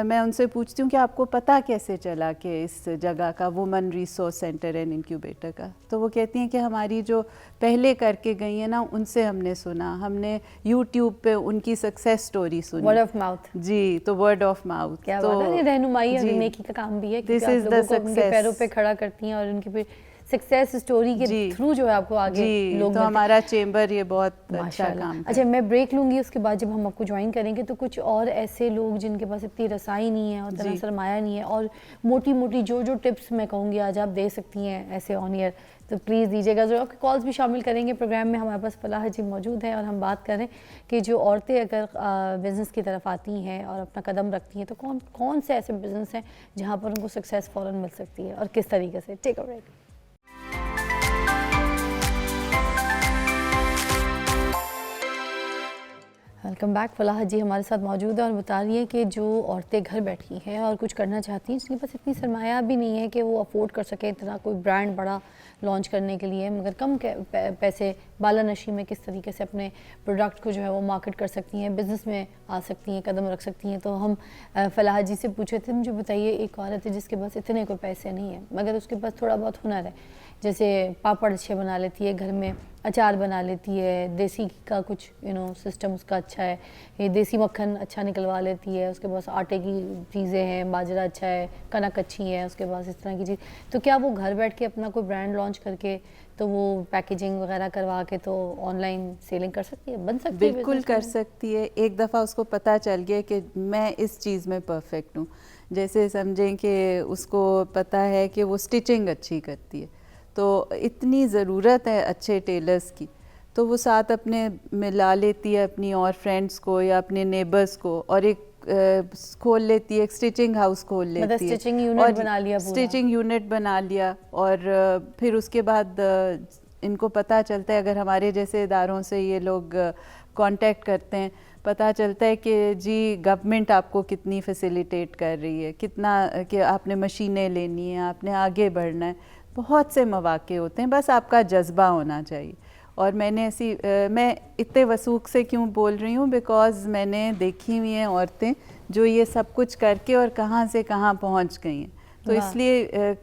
मैं उनसे पूछती हूँ कि आपको पता कैसे चला कि इस जगह का woman resource centre and incubator का। तो वो कहती हैं कि हमारी जो पहले करके गई है ना, उनसे हमने सुना, हमने यूट्यूब पे उनकी सक्सेस स्टोरी सुनी। Word of mouth. जी, तो वर्ड ऑफ माउथ। क्या तो बात है, रहनुमाई और जी, नेकी का काम भी है, This क्योंकि is आप the लोगों को उनके success। पैरों पे खड़ा करती हैं और उनकी फिर सक्सेस स्टोरी के जी। थ्रू जो है आपको आगे जी, लोग तो मिलते हैं। हमारा चेंबर ये बहुत अच्छा माशाल्लाह। काम अच्छा, मैं ब्रेक लूँगी, उसके बाद जब हम आपको ज्वाइन करेंगे तो कुछ और ऐसे लोग जिनके पास इतनी रसाई नहीं है और इतना जी। सरमाया नहीं है और मोटी मोटी जो टिप्स मैं कहूँगी आज आप दे सकती हैं ऐसे ऑन ईयर, तो प्लीज़ दीजिएगा ज़रूर। आपके कॉल्स भी शामिल करेंगे प्रोग्राम में। हमारे पास फलाह जी मौजूद है और हम बात करें कि जो औरतें अगर बिज़नेस की तरफ आती हैं और अपना कदम रखती हैं तो कौन कौन से ऐसे बिज़नेस हैं जहाँ पर उनको सक्सेस फ़ौरन मिल सकती है और किस तरीके से। Take a break. Welcome back. Falah ji हमारे साथ मौजूद है और बता रही है कि जो औरतें घर बैठी हैं और कुछ करना चाहती हैं, जिनके पास इतनी सरमाया भी नहीं है कि वो अफोर्ड कर सकें इतना कोई ब्रांड बड़ा लॉन्च करने के लिए, मगर कम पैसे बालानशी में किस तरीके से अपने प्रोडक्ट को जो है वो मार्केट कर सकती हैं, बिज़नेस में आ सकती हैं, कदम रख सकती हैं। तो हम फलाह जी से पूछे थे, मुझे बताइए एक औरत है जिसके पास इतने कोई पैसे नहीं है मगर उसके पास थोड़ा बहुत हुनर है, जैसे पापड़ अच्छे बना लेती है, घर में अचार बना लेती है, देसी का कुछ सिस्टम उसका अच्छा है, ये देसी मक्खन अच्छा निकलवा लेती है, उसके पास आटे की चीज़ें हैं, बाजरा अच्छा है, कनक अच्छी है उसके पास, इस तरह की चीज़। तो क्या वो घर बैठ के अपना कोई ब्रांड लॉन्च करके तो वो पैकेजिंग वगैरह करवा के तो ऑनलाइन सेलिंग कर सकती है, बन सकती है? बिल्कुल कर सकती है। एक दफ़ा उसको पता चल गया कि मैं इस चीज़ में परफेक्ट हूँ। जैसे समझें कि उसको पता है कि वो स्टिचिंग अच्छी करती है, तो इतनी ज़रूरत है अच्छे टेलर्स की, तो वो साथ अपने मिला लेती है अपनी और फ्रेंड्स को या अपने नेबर्स को, और एक खोल लेती है, एक स्टिचिंग हाउस खोल लेती है, मतलब स्टिचिंग यूनिट बना लिया पूरा। स्टिचिंग यूनिट बना लिया। और फिर उसके बाद इनको पता चलता है, अगर हमारे जैसे इदारों से ये लोग कांटेक्ट करते हैं, पता चलता है कि जी गवर्नमेंट आपको कितनी फैसिलिटेट कर रही है, कितना कि आपने मशीनें लेनी है, आपने आगे बढ़ना है, बहुत से मौके होते हैं, बस आपका जज्बा होना चाहिए। और मैंने ऐसी मैं इतने वसूख से क्यों बोल रही हूँ, बिकॉज़ मैंने देखी हुई हैं औरतें जो ये सब कुछ करके और कहाँ से कहाँ पहुँच गई हैं। तो इसलिए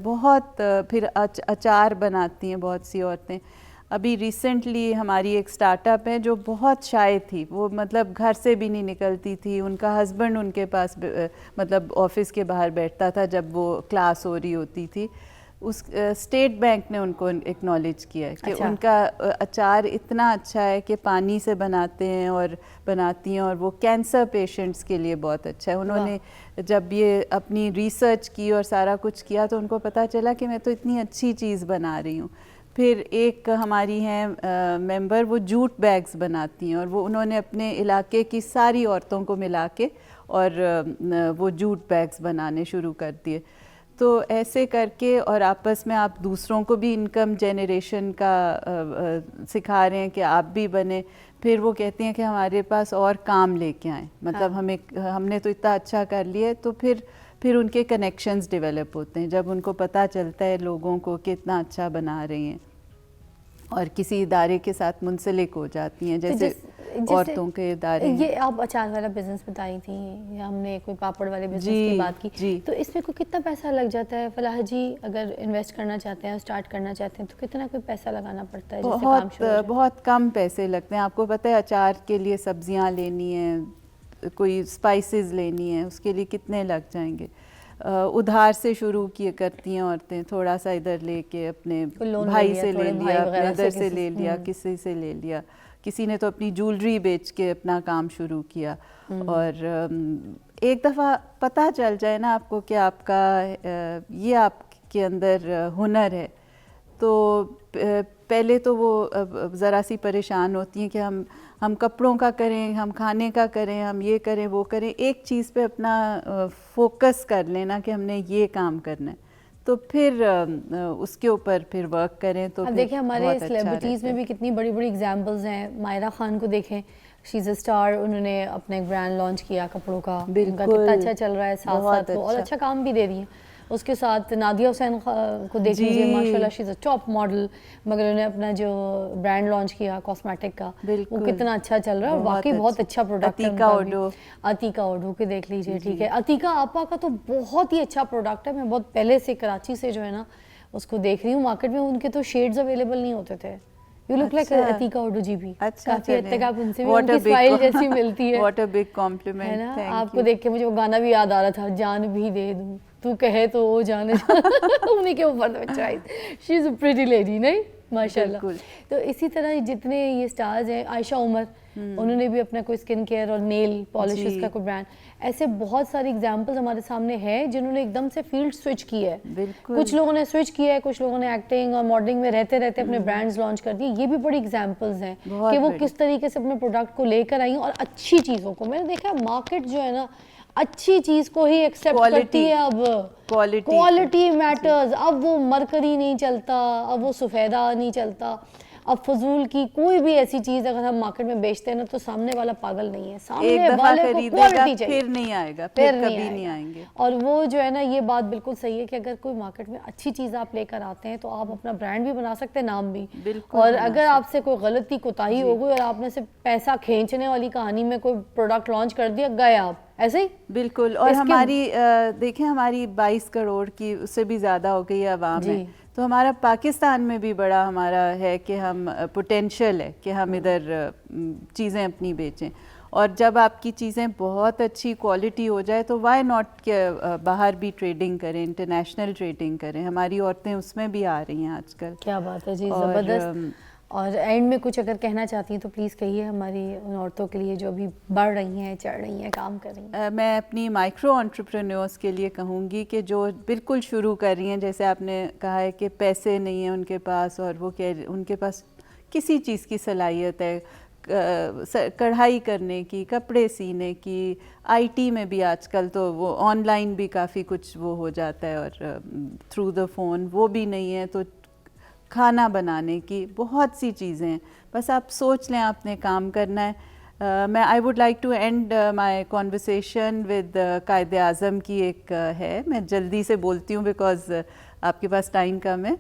बहुत फिर अचार बनाती हैं बहुत सी औरतें। अभी रिसेंटली हमारी एक स्टार्टअप है जो बहुत शाय थी, वो मतलब घर से भी नहीं निकलती थी, उनका हस्बैंड उनके पास मतलब ऑफिस के बाहर बैठता था जब वो क्लास हो रही होती थी। उस स्टेट बैंक ने उनको एक्नॉलेज किया है कि उनका अचार इतना अच्छा है कि पानी से बनाते हैं और बनाती हैं, और वो कैंसर पेशेंट्स के लिए बहुत अच्छा है। उन्होंने जब ये अपनी रिसर्च की और सारा कुछ किया तो उनको पता चला कि मैं तो इतनी अच्छी चीज़ बना रही हूँ। फिर एक हमारी हैं मेंबर, वो जूट बैग्स बनाती हैं, और वो उन्होंने अपने इलाके की सारी औरतों को मिला के और वो जूट बैग्स बनाने शुरू कर दिए। तो ऐसे करके और आपस में आप दूसरों को भी इनकम जनरेशन का सिखा रहे हैं कि आप भी बने। फिर वो कहती हैं कि हमारे पास और काम लेके आएँ, मतलब हमने तो इतना अच्छा कर लिया है। तो फिर उनके कनेक्शंस डेवलप होते हैं जब उनको पता चलता है लोगों को कि इतना अच्छा बना रही हैं, और किसी इदारे के साथ मुंसलिक हो जाती हैं, जैसे औरतों के इदारे। ये आप अचार वाला बिजनेस बताई थी, या हमने कोई पापड़ वाले बिजनेस की बात की, तो इसमें कोई कितना पैसा लग जाता है फलाह जी? अगर इन्वेस्ट करना चाहते हैं, स्टार्ट करना चाहते हैं, तो कितना कोई पैसा लगाना पड़ता है? बहुत कम पैसे लगते हैं। आपको पता है अचार के लिए सब्जियां लेनी है, कोई स्पाइसेस लेनी है, उसके लिए कितने लग जाएंगे। उधार से शुरू किए करती हैं औरतें, थोड़ा सा इधर लेके अपने भाई से ले लिया, अपने इधर से ले लिया, किसी से ले लिया, किसी ने तो अपनी ज्वेलरी बेच के अपना काम शुरू किया। और एक दफ़ा पता चल जाए ना आपको कि आपका ये आपके अंदर हुनर है, तो पहले तो वो ज़रा सी परेशान होती हैं कि हम कपड़ों का करें, हम खाने का करें, हम ये करें वो करें। एक चीज़ पे अपना फोकस कर लेना कि हमने ये काम करना है, तो फिर उसके ऊपर फिर वर्क करें। तो अब देखिए हमारे सेलिब्रिटीज़ में भी कितनी बड़ी बड़ी एग्जांपल्स हैं। मायरा खान को देखें, शी इज़ अ स्टार, उन्होंने अपना एक ब्रांड लॉन्च किया कपड़ों का, उनका बिल्कुल। कितना अच्छा चल रहा है, साथ बहुत साथ वो और अच्छा। अच्छा काम भी दे रही हैं। उसके साथ नादिया हुसैन को देख जी। लीजिए, माशाल्लाह she is a top model, मगर उन्होंने अपना जो ब्रांड लॉन्च किया कॉस्मेटिक का, वो बिल्कुल। कितना अच्छा चल रहा है और बहुत वाकई बहुत अच्छा। अच्छा प्रोडक्ट है अतीका उनका भी। ओडो। अतीका ओडो के देख लीजिए, ठीक है। अतीका आपा का तो बहुत ही अच्छा प्रोडक्ट है, मैं बहुत पहले से कराची से जो है ना उसको देख रही हूँ मार्केट में, उनके तो शेड्स अवेलेबल नहीं होते थे। यू लुक लाइक अच्छा। अतीका ओडो जी भी, अच्छा, काफी हद तक आप उनसे भी, What a उनकी big स्माइल जैसी मिलती है, What a big है compliment. ना। Thank आपको you. देख के मुझे वो गाना भी याद आ रहा था, जान भी दे दूं तू कहे तो वो जाने उन्हीं के ऊपर she is a pretty lady, नहीं माशाल्लाह। बिल्कुल। तो इसी तरह जितने ये स्टार्स हैं, आयशा उमर, उन्होंने भी अपना कोई स्किन केयर और नेल पॉलिशेस जी। का कोई ब्रांड, ऐसे बहुत सारे एग्जांपल्स हमारे सामने हैं जिन्होंने एकदम से फील्ड स्विच की है। बिल्कुल। कुछ लोगों ने स्विच किया है, कुछ लोगों ने एक्टिंग और मॉडलिंग में रहते रहते अपने ब्रांड्स लॉन्च कर दिए। ये भी बड़ी एग्जांपल्स हैं बहुत कि वो बड़ी। किस तरीके से अपने प्रोडक्ट को लेकर आई और अच्छी चीज़ों को। मैंने देखा मार्केट जो है ना अच्छी चीज़ को ही एक्सेप्ट Quality। करती है अब। Quality। Quality matters. अब वो मरकरी नहीं चलता, अब वो सफ़ेदा नहीं चलता, अब फजूल की कोई भी ऐसी चीज़ अगर हम मार्केट में बेचते हैं ना तो सामने वाला पागल नहीं है, एक सामने दफा वाले को खरीदेगा क्वालिटी चाहिए, फिर नहीं आएगा, फिर कभी नहीं आएगा। आएंगे। और वो जो है ना, ये बात बिल्कुल सही है कि अगर कोई मार्केट में अच्छी चीज़ आप लेकर आते हैं तो आप अपना ब्रांड भी बना सकते हैं, नाम भी। बिल्कुल और बना अगर आपसे कोई गलती कोताही हो गई और आपने सिर्फ पैसा खींचने वाली कहानी में कोई प्रोडक्ट लॉन्च कर दिया, गए आप ऐसे ही। बिल्कुल। और इसके- हमारी देखें, हमारी 22 करोड़ की उससे भी ज़्यादा हो गई आवाम जी। है, तो हमारा पाकिस्तान में भी बड़ा हमारा है कि हम पोटेंशियल है कि हम इधर चीज़ें अपनी बेचें। और जब आपकी चीज़ें बहुत अच्छी क्वालिटी हो जाए तो वाई नॉट के बाहर भी ट्रेडिंग करें, इंटरनेशनल ट्रेडिंग करें। हमारी औरतें उसमें भी आ रही हैं आजकल। क्या बात है जी, और, ज़बरदस्त। और एंड में कुछ अगर कहना चाहती हैं तो प्लीज़ कहिए, हमारी उन औरतों के लिए जो अभी बढ़ रही हैं, चढ़ रही हैं, काम कर रही हैं। मैं अपनी माइक्रो एंटरप्रेन्योर्स के लिए कहूँगी कि जो बिल्कुल शुरू कर रही हैं, जैसे आपने कहा है कि पैसे नहीं हैं उनके पास और वो उनके पास किसी चीज़ की सलाहियत है, कढ़ाई करने की, कपड़े सीने की, आईटी में भी आजकल तो वो ऑनलाइन भी काफ़ी कुछ वो हो जाता है और थ्रू द फ़ोन वो भी नहीं है, तो खाना बनाने की बहुत सी चीज़ें हैं। बस आप सोच लें आपने काम करना है। मैं I would like to end my conversation with Quaid-e Azam की एक है, मैं जल्दी से बोलती हूँ बिकॉज आपके पास टाइम कम है।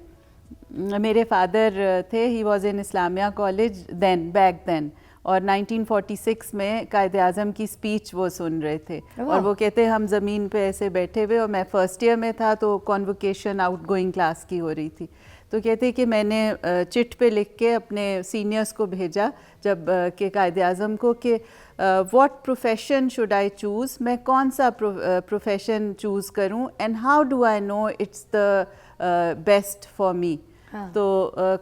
मेरे फादर थे, he was in Islamia college back then, और 1946 में कायदे आज़म की स्पीच वो सुन रहे थे और वो कहते हम ज़मीन पे ऐसे बैठे हुए, और मैं फर्स्ट ईयर में था तो कॉन्वोकेशन आउट गोइंग क्लास की हो रही थी, तो कहते कि मैंने चिट पे लिख के अपने सीनियर्स को भेजा जब के कायदे आज़म को कि what profession should I choose, मैं कौन सा प्रोफेशन चूज़ करूं, and how do I know it's the best for me. तो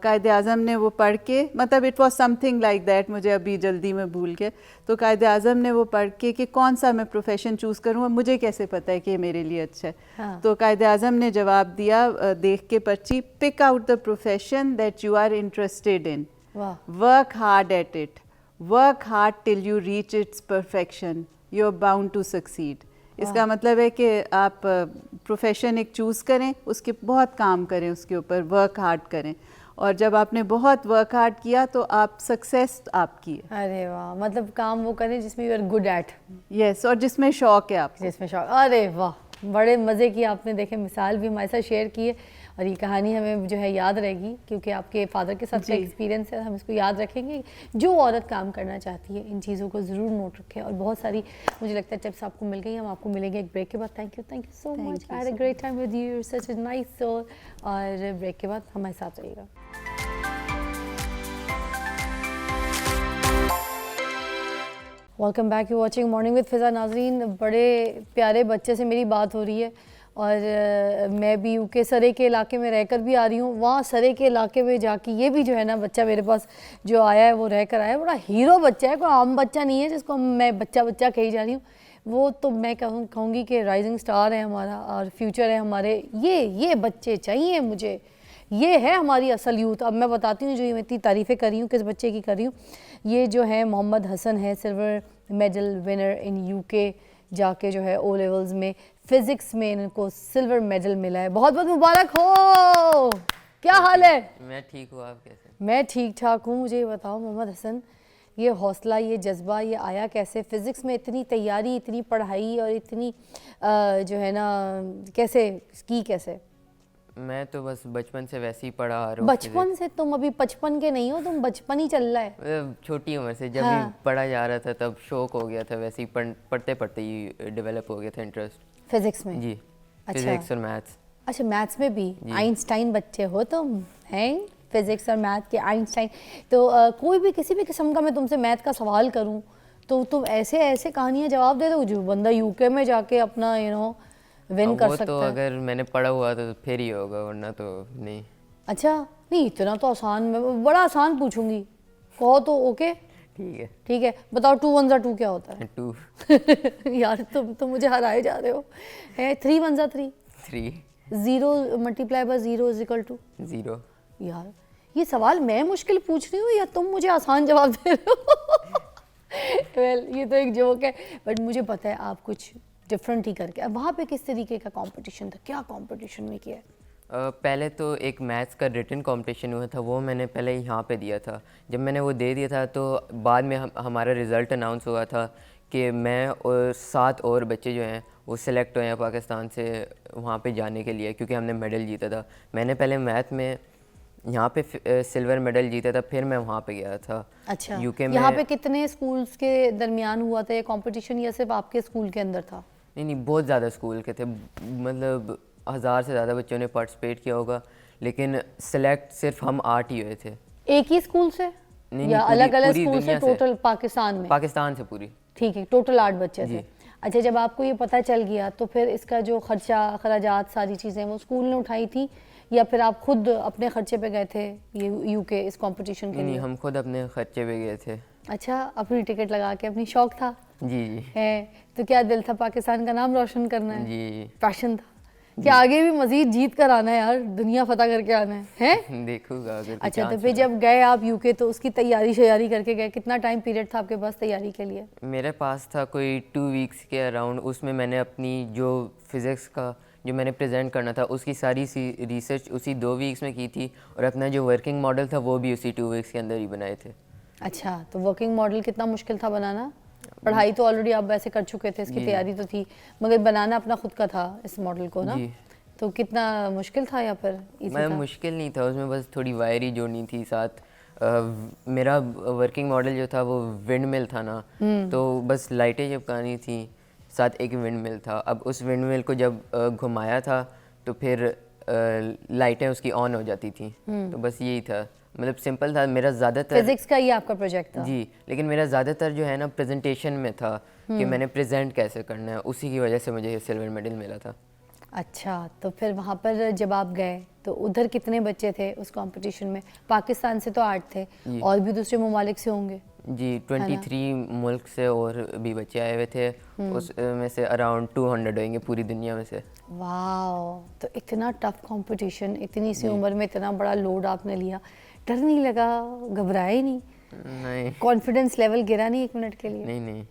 कायदे आज़म ने वो पढ़ के, मतलब it was something like that, मुझे अभी जल्दी में भूल के, तो कायदे आज़म ने वो पढ़ के कि कौन सा मैं प्रोफेशन चूज़ करूँ और मुझे कैसे पता है कि ये मेरे लिए अच्छा है। हाँ। तो कायदे आज़म ने जवाब दिया देख के पर्ची, pick out the profession that you are interested in, work hard at it, work hard till you reach its perfection, you are bound to succeed. इसका मतलब है कि आप प्रोफेशन एक चूज़ करें, उसके बहुत काम करें, उसके ऊपर वर्क हार्ड करें, और जब आपने बहुत वर्क हार्ड किया तो आप सक्सेस आपकी है। अरे वाह, मतलब काम वो करें जिसमें you are good at. Yes, और जिसमें शौक है आपको। जिसमें शौक। अरे वाह, बड़े मज़े की आपने देखे मिसाल भी हमारे साथ शेयर की है, और ये कहानी हमें जो है याद रहेगी क्योंकि आपके फादर के साथ का एक्सपीरियंस है, हम इसको याद रखेंगे। जो औरत काम करना चाहती है इन चीज़ों को ज़रूर नोट रखें, और बहुत सारी मुझे लगता है टिप्स आपको मिल गई। हम आपको मिलेंगे एक ब्रेक के बाद। Thank you so much, I had a great time with you, such a nice soul. और ब्रेक के बाद हमारे साथ रहिएगा। Welcome back, you watching morning with Fiza. नाज़रीन, बड़े प्यारे बच्चे से मेरी बात हो रही है, और मैं भी यूके सरे के इलाके में रहकर भी आ रही हूँ। वहाँ सरे के इलाके में जाके ये भी जो है ना बच्चा मेरे पास जो आया है वो रह कर आया है, बड़ा हीरो बच्चा है, कोई आम बच्चा नहीं है जिसको मैं बच्चा कही जा रही हूँ। वो तो मैं कहूँगी कि राइजिंग स्टार है हमारा और फ्यूचर है हमारे। ये बच्चे चाहिए मुझे, ये है हमारी असल यूथ। अब मैं बताती हूँ जो ये इतनी तारीफ़ें कर रही हूँ किस बच्चे की कर रही हूँ। ये जो है मोहम्मद हसन है, silver medal winner in UK, जाके जो है ओ लेवल्स में फिज़िक्स में इनको सिल्वर मेडल मिला है। बहुत बहुत मुबारक हो। क्या हाल है? मैं ठीक हूँ, आप कैसे? मैं ठीक ठाक हूँ। मुझे ये बताओ मोहम्मद हसन, ये हौसला, ये जज्बा, ये आया कैसे? फिज़िक्स में इतनी तैयारी, इतनी पढ़ाई और इतनी जो है ना, कैसे की कैसे? मैं तो बस बचपन से वैसे ही पढ़ा आ रहा हूँ। बचपन से? तुम अभी 55 के नहीं हो, तुम बचपन ही चल रहा है। मतलब छोटी उम्र से जब हाँ। भी पढ़ा जा रहा था तब शौक हो गया था, वैसे ही पढ़ते पढ़ते ही डेवलप हो गया था इंटरेस्ट। फिज़िक्स में? जी। अच्छा। फिजिक्स और मैथ्स। अच्छा, मैथ्स में भी? आइंस्टाइन बच्चे हो तुम, हैं? फिज़िक्स और मैथ के आइंस्टाइन। तो कोई भी किसी भी किस्म का मैं तुमसे मैथ का सवाल करूं तो तुम ऐसे ऐसे कहानियां जवाब दे दो जो बंदा यूके में जाके अपना विन कर वो सकता तो है। अगर मैंने पढ़ा हुआ तो फिर ही होगा, वरना तो नहीं। अच्छा, नहीं इतना तो आसान, मैं बड़ा आसान पूछूंगी, कहो तो ओके? ठीक है। ठीक है, बताओ 2 1 2 क्या होता है? 2 यार तुम तो मुझे हराए जा रहे हो। है 3 1 3? 3 0 multiply by 0 is equal to? 0। यार ये सवाल मैं मुश्किल पूछ रही हूँ या तुम मुझे आसान जवाब दे रहे हो? वेल ये तो एक जोक है, बट मुझे पता है आप कुछ डिफरेंट ही करके। अब वहाँ पे किस तरीके का कंपटीशन था, क्या कंपटीशन में किया है? पहले तो एक मैथ्स का रिटन कंपटीशन हुआ था, वो मैंने पहले यहाँ पे दिया था। जब मैंने वो दे दिया था तो बाद में हमारा रिज़ल्ट अनाउंस हुआ था कि मैं और 7 और बच्चे जो हैं वो सिलेक्ट हुए हैं पाकिस्तान से वहाँ पे जाने के लिए, क्योंकि हमने मेडल जीता था। मैंने पहले मैथ में यहाँ पे सिल्वर मेडल जीता था, फिर मैं वहाँ पे गया था। अच्छा, यूके में। यहाँ पे कितने स्कूल्स के दरमियान हुआ था ये कंपटीशन या सिर्फ आपके स्कूल के अंदर था? नहीं, बहुत ज़्यादा स्कूल के थे, मतलब 1000 से ज़्यादा बच्चों ने पार्टिसिपेट किया होगा, लेकिन सिलेक्ट सिर्फ हम 8 ही हुए थे। एक ही स्कूल से नहीं, या पूरी- अलग अलग पूरी स्कूल से? दुनिया से। टोटल पाकिस्तान में? पाकिस्तान से पूरी। ठीक है, टोटल 8 बच्चे थे। जी। अच्छा, जब आपको ये पता चल गया तो फिर इसका जो खर्चा खराजात सारी चीज़ें वो स्कूल ने उठाई थी या फिर आप खुद अपने खर्चे पे गए थे ये यूके इस कंपटीशन के नहीं, लिए? हम खुद अपने खर्चे पे गए थे। अच्छा, अपनी टिकट लगा के, अपनी शौक था जी जी है? तो क्या दिल था पाकिस्तान का नाम रोशन करना है? जी। पैशन था कि आगे भी मजीद जीत कर आना है यार, दुनिया फतह करके आना है? देखूंगा अगर कोई अच्छा, तो चांस फिर हुआ। जब गए आप यूके तो उसकी तैयारी शयारी करके गए, कितना टाइम पीरियड था आपके पास तैयारी के लिए? मेरे पास था कोई 2 वीक्स के अराउंड। उसमें मैंने अपनी जो फिज़िक्स का जो मैंने प्रेजेंट करना था उसकी सारी सी रिसर्च उसी 2 वीक्स में की थी, और अपना जो वर्किंग मॉडल था वो भी उसी 2 वीक्स के अंदर ही बनाए थे। अच्छा, तो वर्किंग मॉडल कितना मुश्किल था बनाना? पढ़ाई तो ऑलरेडी आप वैसे कर चुके थे, इसकी तैयारी तो थी, मगर बनाना अपना खुद का था इस मॉडल को ना? जी। तो कितना मुश्किल था या फिर इजी मैं था? मुश्किल नहीं था, उसमें बस थोड़ी वायर ही जोड़नी थी साथ। मेरा वर्किंग मॉडल जो था वो विंड मिल था ना, तो बस लाइटें चिपकानी थी, साथ एक विंड मिल था। अब उस विंड मिल को जब घुमाया था तो फिर लाइटें उसकी ऑन हो जाती थी। तो बस यही था, मतलब सिंपल था मेरा ज़्यादातर। फिजिक्स का ये आपका प्रोजेक्ट था? जी, लेकिन मेरा ज़्यादातर जो है ना प्रेजेंटेशन में था कि मैंने प्रेजेंट कैसे करना है, उसी की वजह से मुझे ये सिल्वर मेडल मिला था। अच्छा, तो फिर वहाँ पर जब आप गए तो उधर कितने बच्चे थे उस कंपटीशन में? पाकिस्तान से तो 8 थे, और भी दूसरे ममालिक से होंगे? जी, 23 मुल्क से और भी बच्चे आए हुए थे, उस में से अराउंड 200 होंगे पूरी दुनिया में से। वाह, तो इतना टफ कंपटीशन, इतनी सी उम्र में इतना बड़ा लोड आपने लिया, डर नहीं लगा, घबराए नहीं? नहीं कॉन्फिडेंस लेवल गिरा नहीं एक मिनट के लिए? नहीं नहीं,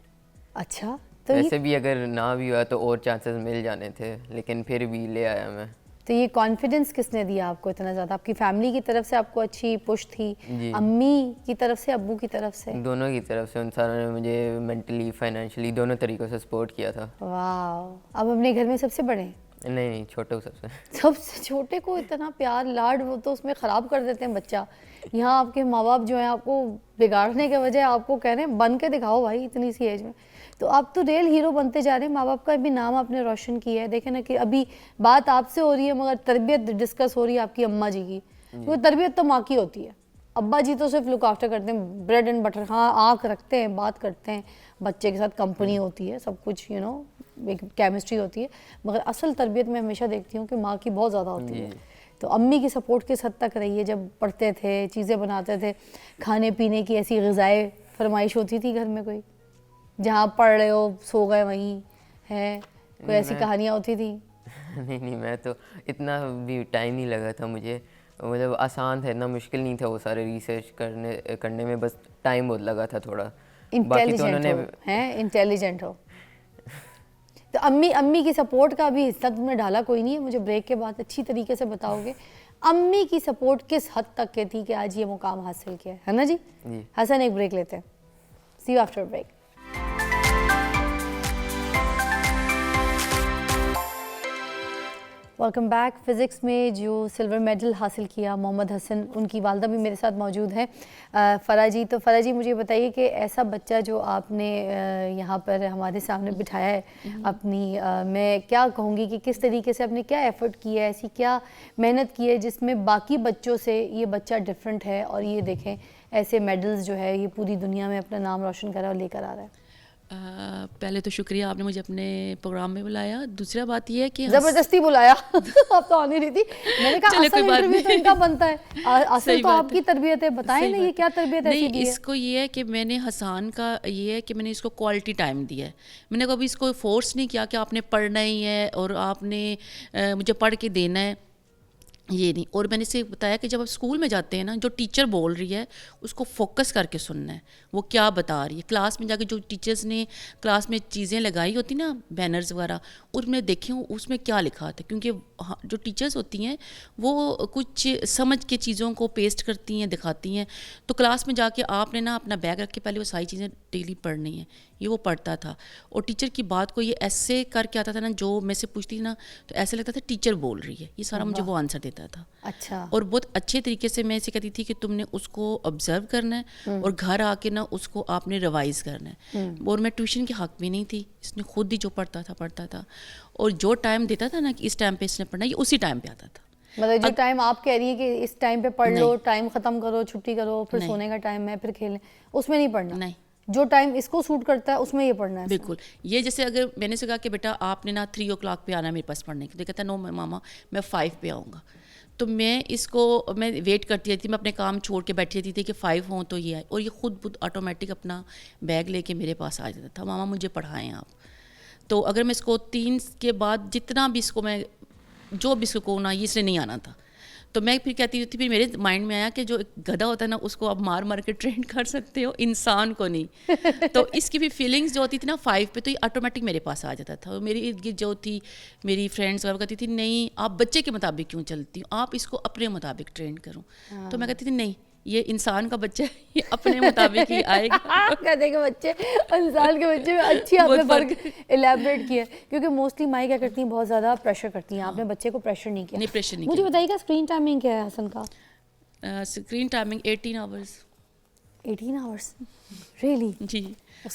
अच्छा, तो वैसे भी अगर ना भी हुआ तो और चांसेस मिल जाने थे, लेकिन फिर भी ले आया मैं। तो ये कॉन्फिडेंस किसने दिया आपको इतना ज़्यादा? आपकी फैमिली की तरफ से आपको अच्छी पुश थी, जी। अम्मी की तरफ से, अब्बू की तरफ से? दोनों की तरफ से उन सारों ने मुझे मेंटली फाइनेंशियली दोनों तरीक़ों से सपोर्ट किया था। वाह, अब अपने घर में सबसे बड़े हैं? नहीं नहीं, छोटे हो सबसे। सबसे छोटे को इतना प्यार लाड, वो तो उसमें ख़राब कर देते हैं बच्चा। यहाँ आपके माँ बाप जो हैं आपको बिगाड़ने के वजह आपको कह रहे हैं बन के दिखाओ भाई इतनी सी एज में। तो आप तो रियल हीरो बनते जा रहे हैं, माँ बाप का भी नाम आपने रोशन किया है। देखें ना कि अभी बात आपसे हो रही है मगर तरबियत डिस्कस हो रही है आपकी अम्मा जी की, क्योंकि तरबियत तो माँ की होती है, अब्बा जी तो सिर्फ लुक आफ्टर करते हैं, ब्रेड एंड बटर, हाँ आँख रखते हैं, बात करते हैं, बच्चे के साथ कंपनी होती है, सब कुछ एक केमिस्ट्री होती है, मगर असल तरबियत मैं हमेशा देखती हूँ कि माँ की बहुत ज़्यादा होती है। तो अम्मी की सपोर्ट किस हद तक रही है? जब पढ़ते थे, चीज़ें बनाते थे, खाने पीने की ऐसी ग़िज़ाएँ फरमाइश होती थी घर में कोई, जहाँ पढ़ रहे हो सो गए वहीं है, कोई ऐसी कहानियाँ होती थी? नहीं नहीं, मैं तो इतना भी टाइम नहीं लगा था मुझे, मतलब आसान था, इतना मुश्किल नहीं था वो सारे रिसर्च करने में, बस टाइम बहुत लगा था थोड़ा। इंटेलिजेंट हो, हैं इंटेलिजेंट हो। तो अम्मी की सपोर्ट का भी हिस्सा तुमने डाला कोई नहीं है? मुझे ब्रेक के बाद अच्छी तरीके से बताओगे अम्मी की सपोर्ट किस हद तक के थी कि आज ये मुकाम हासिल किया है ना जी? जी। हसन, एक ब्रेक लेते हैं। See you after break. Welcome back. Physics में जो सिल्वर मेडल हासिल किया मोहम्मद हसन, उनकी वालदा भी मेरे साथ मौजूद है फ़रा जी। तो फ़रा जी मुझे बताइए कि ऐसा बच्चा जो आपने यहाँ पर हमारे सामने बिठाया है अपनी मैं क्या कहूँगी कि किस तरीके से आपने क्या एफ़र्ट किया है, ऐसी क्या मेहनत की है जिसमें बाकी बच्चों से ये बच्चा डिफरेंट है और ये देखें ऐसे मेडल्स जो है ये पूरी दुनिया में अपना नाम रोशन करा और लेकर आ रहा है। पहले तो शुक्रिया आपने मुझे अपने प्रोग्राम में बुलाया। दूसरा बात यह है कि जबरदस्ती बुलाया आप तो आनी रही थी। मैंने कहा असल इंटरव्यू तो इनका बनता है, असल तो आपकी तरबियत है, बताएं ना ये क्या तरबियत है। नहीं, इसको ये है कि मैंने हसन का ये है कि मैंने इसको क्वालिटी टाइम दिया है। मैंने कभी इसको फोर्स नहीं किया कि आपने पढ़ना ही है और आपने मुझे पढ़ के देना है, ये नहीं। और मैंने इसे बताया कि जब आप स्कूल में जाते हैं ना, जो टीचर बोल रही है उसको फोकस करके सुनना है, वो क्या बता रही है। क्लास में जाके जो टीचर्स ने क्लास में चीज़ें लगाई होती ना, बैनर्स वगैरह, उनमें देखी हूँ उसमें क्या लिखा था, क्योंकि जो टीचर्स होती हैं वो कुछ समझ के चीज़ों को पेस्ट करती हैं, दिखाती हैं। तो क्लास में जाके आपने ना अपना बैग रख के पहले वो सारी चीज़ें डेली पढ़नी है, ये वो पढ़ता था। और टीचर की बात को ये ऐसे करके आता था ना, जो मैं से पूछती थी ना तो ऐसे लगता था टीचर बोल रही है, ये सारा मुझे वो आंसर देता था। अच्छा। और बहुत अच्छे तरीके से मैं इसे कहती थी कि तुमने उसको ऑब्जर्व करना है और घर आके ना उसको आपने रिवाइज़ करना है। और मैं ट्यूशन के हक में नहीं थी, इसने खुद ही जो पढ़ता था और जो टाइम देता था ना कि इस टाइम पे इसने पढ़ना, ये उसी टाइम पे आता था। मतलब जो टाइम आप कह रही है कि इस टाइम पे पढ़ लो, टाइम ख़त्म करो, छुट्टी करो, फिर सोने का टाइम है, फिर खेलें, उसमें नहीं पढ़ना। नहीं, जो टाइम इसको सूट करता है उसमें ये पढ़ना है। बिल्कुल। ये जैसे अगर मैंने से कहा कि बेटा आपने ना 3 o'clock पे आना है मेरे पास पढ़ने के, तो कहता नो मामा मैं 5 पे आऊँगा। तो मैं वेट करती रहती थी, मैं अपने काम छोड़ के बैठी रहती थी कि 5 हों तो ये आए, और ये खुद ऑटोमेटिक अपना बैग लेके मेरे पास आ जाता था, मामा मुझे पढ़ाएं आप। तो अगर मैं इसको 3 के बाद जितना भी इसको मैं जो भी इसको कहूँ ना, ये इसने नहीं आना था, तो मैं फिर कहती थी, फिर मेरे माइंड में आया कि जो एक गधा होता है ना उसको आप मार मार के ट्रेन कर सकते हो, इंसान को नहीं। तो इसकी भी फीलिंग्स जो होती थी ना 5 पे, तो ये ऑटोमेटिक मेरे पास आ जाता था। और मेरी इर्द गिर्द जो थी मेरी फ्रेंड्स वगैरह कहती थी नहीं आप बच्चे के मुताबिक क्यों चलती हो, आप इसको अपने मुताबिक ट्रेन करो। तो मैं कहती थी नहीं, ये इंसान का बच्चा है, ये अपने मुताबिक ही आएगा। कहते के बच्चे इंसान के बच्चे में अच्छी आपने फर्क इलेबरेट किया, क्योंकि मोस्टली माँ क्या करती हैं बहुत ज़्यादा प्रेशर करती हैं। आपने बच्चे को प्रेशर नहीं किया। नहीं, प्रेशर नहीं मुझे बताइएगा स्क्रीन टाइमिंग क्या है हसन का? Screen timing 18 hours. 18 hours really? जी।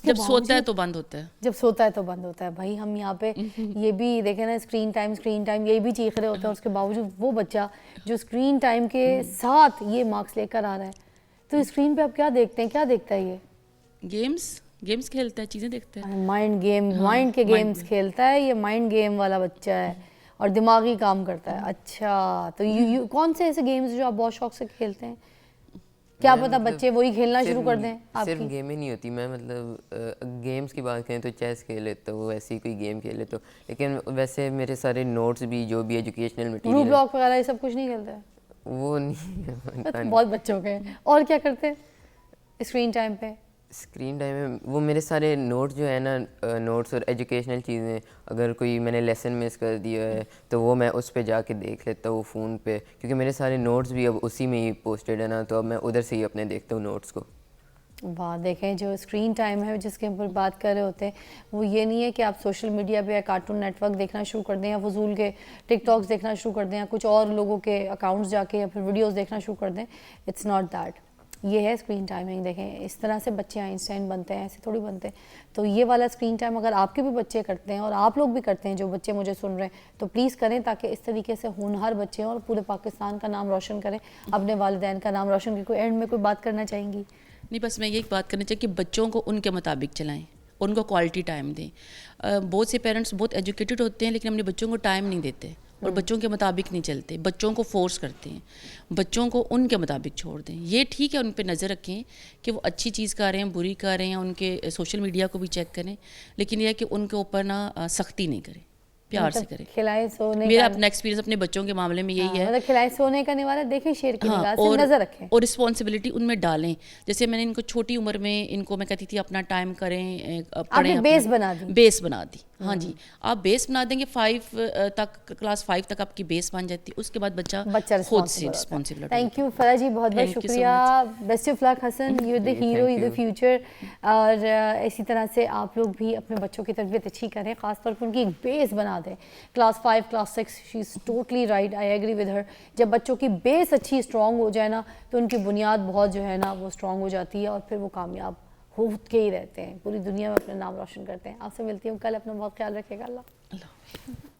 जब सोता है तो बंद होता है। जब सोता है तो बंद होता है। भाई हम यहाँ पे ये भी देखें ना, स्क्रीन टाइम यही भी चीख रहे होते हैं, उसके बावजूद वो बच्चा जो स्क्रीन टाइम के साथ ये मार्क्स लेकर आ रहा है। तो स्क्रीन पे आप क्या देखते हैं, क्या देखता है ये? गेम्स खेलता है, चीज़ें देखता है। माइंड के गेम्स खेलता है, ये माइंड गेम वाला बच्चा है और दिमागी काम करता है। अच्छा, तो यू कौन से ऐसे गेम्स जो आप बहुत शौक से खेलते हैं? क्या पता बच्चे वही खेलना शुरू कर दें आपकी? सिर्फ गेम ही नहीं होती, मैं मतलब गेम्स की बात करें तो चेस खेल लेता हूँ, वैसी कोई गेम खेल लेता हूँ, लेकिन वैसे मेरे सारे नोट्स भी जो भी एजुकेशनल मटेरियल, रूब्लॉक वगैरह ये सब कुछ नहीं खेलते हैं? वो नहीं। बहुत बच्चों के। और क्या करते हैं स्क्रीन टाइम पे? स्क्रीन टाइम में वो मेरे सारे नोट्स जो है ना, नोट्स और एजुकेशनल चीज़ें, अगर कोई मैंने लेसन मिस कर दिया है तो वो मैं उस पे जाके देख लेता हूँ फ़ोन पे, क्योंकि मेरे सारे नोट्स भी अब उसी में ही पोस्टेड है ना, तो अब मैं उधर से ही अपने देखता हूँ नोट्स को। वाह, देखें जो स्क्रीन टाइम है जिसके ऊपर बात कर रहे होते हैं, वो ये नहीं है कि आप सोशल मीडिया पे या कार्टून नेटवर्क देखना शुरू कर दें या फजूल के टिकटॉक्स देखना शुरू कर दें या कुछ और लोगों के अकाउंट्स जाके या फिर वीडियोस देखना शुरू कर दें। It's not that. ये है स्क्रीन टाइमिंग। देखें इस तरह से बच्चे आइंस्टाइन बनते हैं, ऐसे थोड़ी बनते हैं। तो ये वाला स्क्रीन टाइम अगर आपके भी बच्चे करते हैं और आप लोग भी करते हैं, जो बच्चे मुझे सुन रहे हैं, तो प्लीज़ करें, ताकि इस तरीके से होनहार बच्चे और पूरे पाकिस्तान का नाम रोशन करें, अपने वालिदैन का नाम रोशन करें। कोई एंड में कोई बात करना चाहेंगी? नहीं, बस मैं यही बात करना चाहिए कि बच्चों को उनके मुताबिक चलाएं, उनको क्वालिटी टाइम दें। बहुत से पेरेंट्स बहुत एजुकेटेड होते हैं लेकिन अपने बच्चों को टाइम नहीं देते और बच्चों के मुताबिक नहीं चलते, बच्चों को फोर्स करते हैं, बच्चों को उनके मुताबिक छोड़ दें। ये ठीक है, उन पे नज़र रखें कि वो अच्छी चीज़ कर रहे हैं, बुरी कर रहे हैं, उनके सोशल मीडिया को भी चेक करें, लेकिन यह है कि उनके ऊपर ना सख्ती नहीं करें, प्यार से करें। खिलाए सोने मेरा अपना एक्सपीरियंस अपने बच्चों के मामले में यही है। मतलब खिलाए सोने का निवाला देखें, शेर की निगाह से और नजर रखें और रिस्पॉन्सिबिलिटी उनमें डालें। जैसे मैंने इनको छोटी उम्र में इनको मैं कहती थी अपना टाइम करें, पढ़ें, बेस बना दी। बेस बना दी, हाँ जी, आप बेस बना देंगे 5 तक, क्लास 5 तक आपकी बेस बन जाती है, उसके बाद बच्चा खुद से responsible. Thank you Farah ji, बहुत बहुत Thank you so शुक्रिया। Best of luck Hasan, you the hero, you the you. Future. और इसी तरह से आप लोग भी अपने बच्चों की तरबियत अच्छी करें, ख़ासतौर पर उनकी एक बेस बना दें। Class 5 class 6 she is totally right, I agree with her. जब बच्चों की बेस अच्छी स्ट्रॉन्ग हो जाए ना, तो उनकी बुनियाद बहुत जो है ना वो स्ट्रॉन्ग हो जाती है, और फिर वो कामयाब हो के ही रहते हैं, पूरी दुनिया में अपना नाम रोशन करते हैं। आपसे मिलती हूँ कल, अपना बहुत ख्याल रखिएगा। अल्लाह।